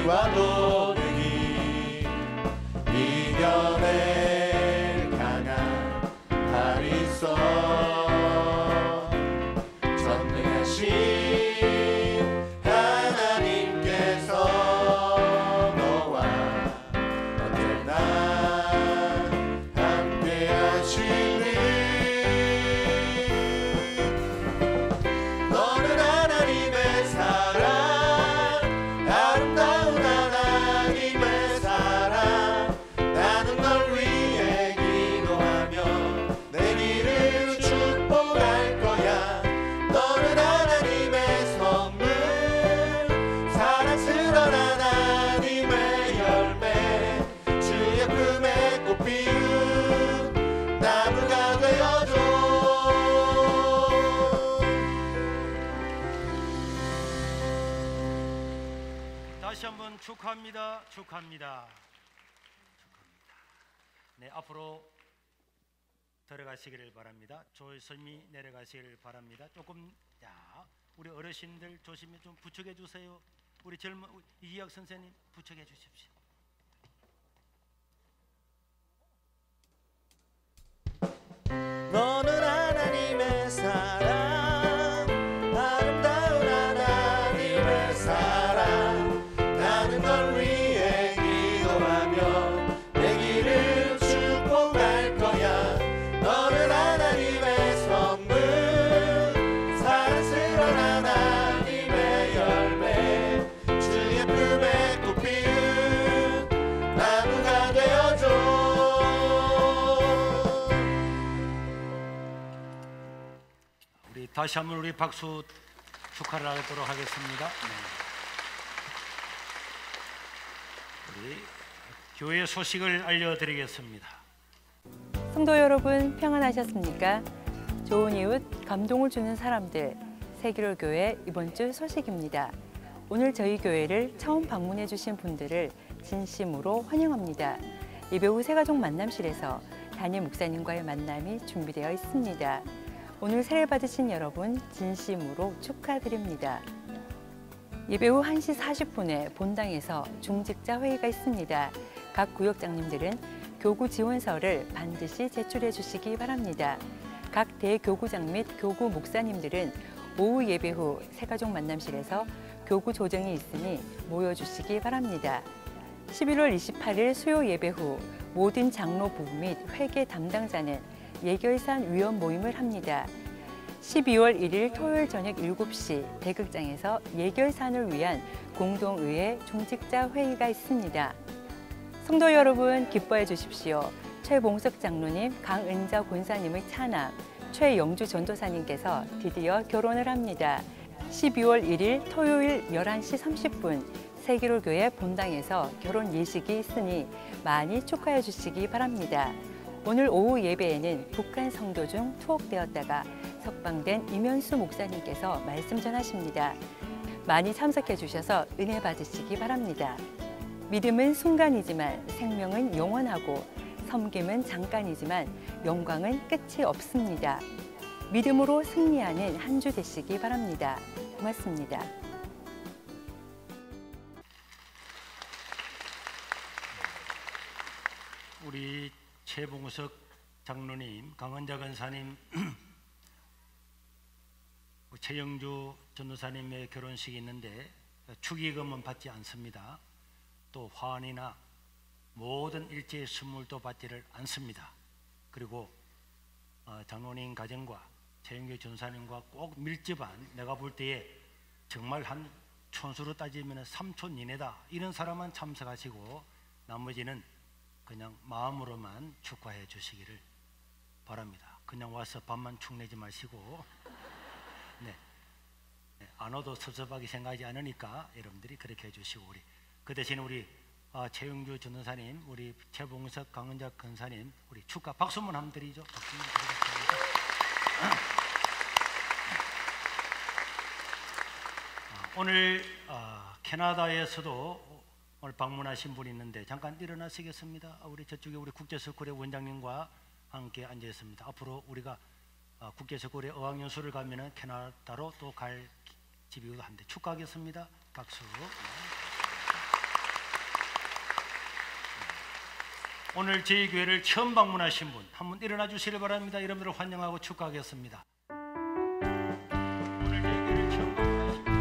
와도 능히 이겨낼 강한 팔이 있어. 전능하신 여러분 축하합니다. 축하합니다. 네, 앞으로 들어가시기를 바랍니다. 조심히 내려가시기를 바랍니다. 조금, 자, 우리 어르신들 조심히 좀 부축해 주세요. 우리 젊은 이기학 선생님 부축해 주십시오. 너는 하나님의 사랑, 아름다운 하나님의 사랑. 나는 널 위해 기도하며 내 길을 축복할 거야. 너는 하나님의 선물, 사랑스러운 하나님의 열매. 주의 품에 꽃 피운 나무가 되어줘. 다시 한번 우리 박수 축하를 하도록 하겠습니다. 네. 우리 교회 소식을 알려드리겠습니다. 성도 여러분 평안하셨습니까? 좋은 이웃, 감동을 주는 사람들, 새기로교회 이번 주 소식입니다. 오늘 저희 교회를 처음 방문해 주신 분들을 진심으로 환영합니다. 예배 후 새가족 만남실에서 담임 목사님과의 만남이 준비되어 있습니다. 오늘 세례 받으신 여러분 진심으로 축하드립니다. 예배 후 1시 40분에 본당에서 중직자 회의가 있습니다. 각 구역장님들은 교구 지원서를 반드시 제출해 주시기 바랍니다. 각 대교구장 및 교구 목사님들은 오후 예배 후 새가족 만남실에서 교구 조정이 있으니 모여주시기 바랍니다. 11월 28일 수요 예배 후 모든 장로 부부 및 회계 담당자는 예결산 위원 모임을 합니다. 12월 1일 토요일 저녁 7시 대극장에서 예결산을 위한 공동의회 중직자 회의가 있습니다. 성도 여러분 기뻐해 주십시오. 최봉석 장로님, 강은자 권사님의 차남, 최영주 전도사님께서 드디어 결혼을 합니다. 12월 1일 토요일 11시 30분 새기로교회 본당에서 결혼 예식이 있으니 많이 축하해 주시기 바랍니다. 오늘 오후 예배에는 북한 성도 중 투옥되었다가 석방된 이면수 목사님께서 말씀 전하십니다. 많이 참석해 주셔서 은혜 받으시기 바랍니다. 믿음은 순간이지만 생명은 영원하고 섬김은 잠깐이지만 영광은 끝이 없습니다. 믿음으로 승리하는 한 주 되시기 바랍니다. 고맙습니다. 우리 최봉석 장로님, 강은자 권사님, 최영주 전도사님의 결혼식이 있는데 축의금은 받지 않습니다. 또 화환이나 모든 일체의 선물도 받지를 않습니다. 그리고 장로님 가정과 최영주 전도사님과 꼭 밀접한, 내가 볼 때에 정말 한 촌수로 따지면 3촌 이내다, 이런 사람만 참석하시고 나머지는 그냥 마음으로만 축하해 주시기를 바랍니다. 그냥 와서 밥만 축내지 마시고 네. 안 와도 섭섭하게 생각하지 않으니까 여러분들이 그렇게 해주시고, 우리 그 대신 우리 최영주 전도사님, 우리 최봉석 강은자 권사님, 우리 축하 박수문 한번 드리죠. 박수문 드리겠습니다. 오늘 캐나다에서도 오늘 방문하신 분이 있는데 잠깐 일어나시겠습니다. 우리 저쪽에 우리 국제석굴의 원장님과 함께 앉아 있습니다. 앞으로 우리가 국제석굴의 어학연수를 가면은 캐나다로 또 갈 집이기도 한데 축하하겠습니다. 박수. 오늘 저희 교회를 처음 방문하신 분 한번 일어나 주시길 바랍니다. 여러분들을 환영하고 축하하겠습니다. 오늘 저희 교회를 처음 방문하신 분.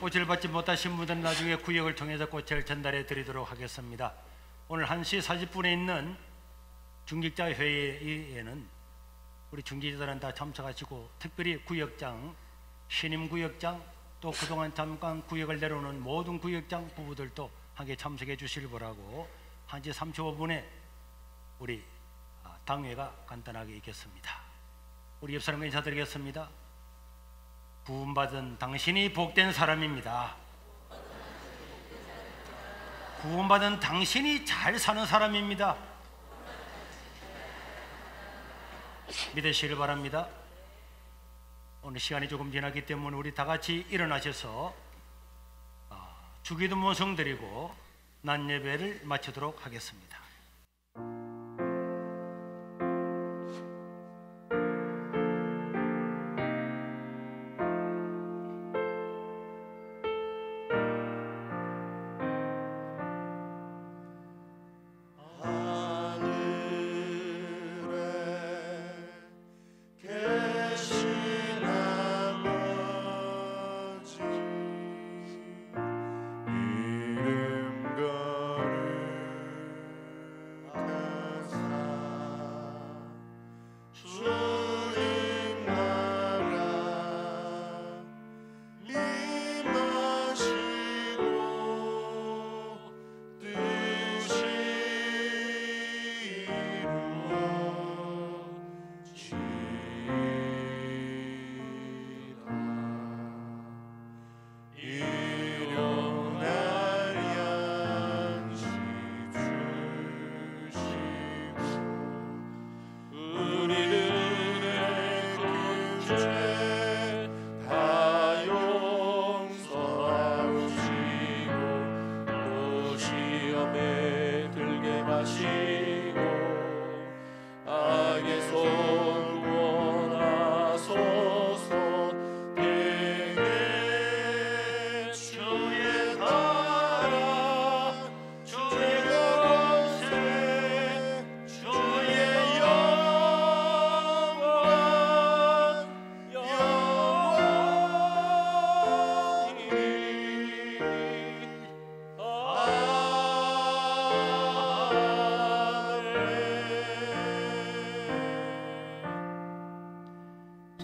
꽃을 받지 못하신 분들은 나중에 구역을 통해서 꽃을 전달해 드리도록 하겠습니다. 오늘 1시 40분에 있는 중직자 회의에는 우리 중지자들은 다 참석하시고 특별히 구역장, 신임 구역장 또 그동안 잠깐 구역을 내려오는 모든 구역장 부부들도 함께 참석해 주실 거라고 1시 35분에 우리 당회가 간단하게 있겠습니다. 우리 옆 사람과 인사드리겠습니다. 구원받은 당신이 복된 사람입니다. 구원받은 당신이 잘 사는 사람입니다. 믿으시길 바랍니다. 오늘 시간이 조금 지났기 때문에 우리 다 같이 일어나셔서 주기도 모성 드리고 낮 예배를 마치도록 하겠습니다.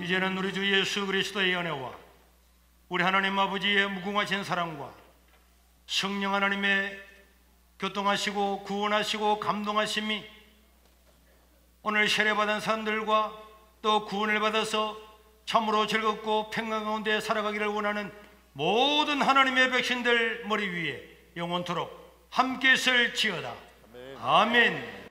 이제는 우리 주 예수 그리스도의 은혜와 우리 하나님 아버지의 무궁하신 사랑과 성령 하나님의 교통하시고 구원하시고 감동하심이 오늘 세례받은 사람들과 또 구원을 받아서 참으로 즐겁고 평강 가운데 살아가기를 원하는 모든 하나님의 백성들 머리 위에 영원토록 함께 있을지어다. 아멘.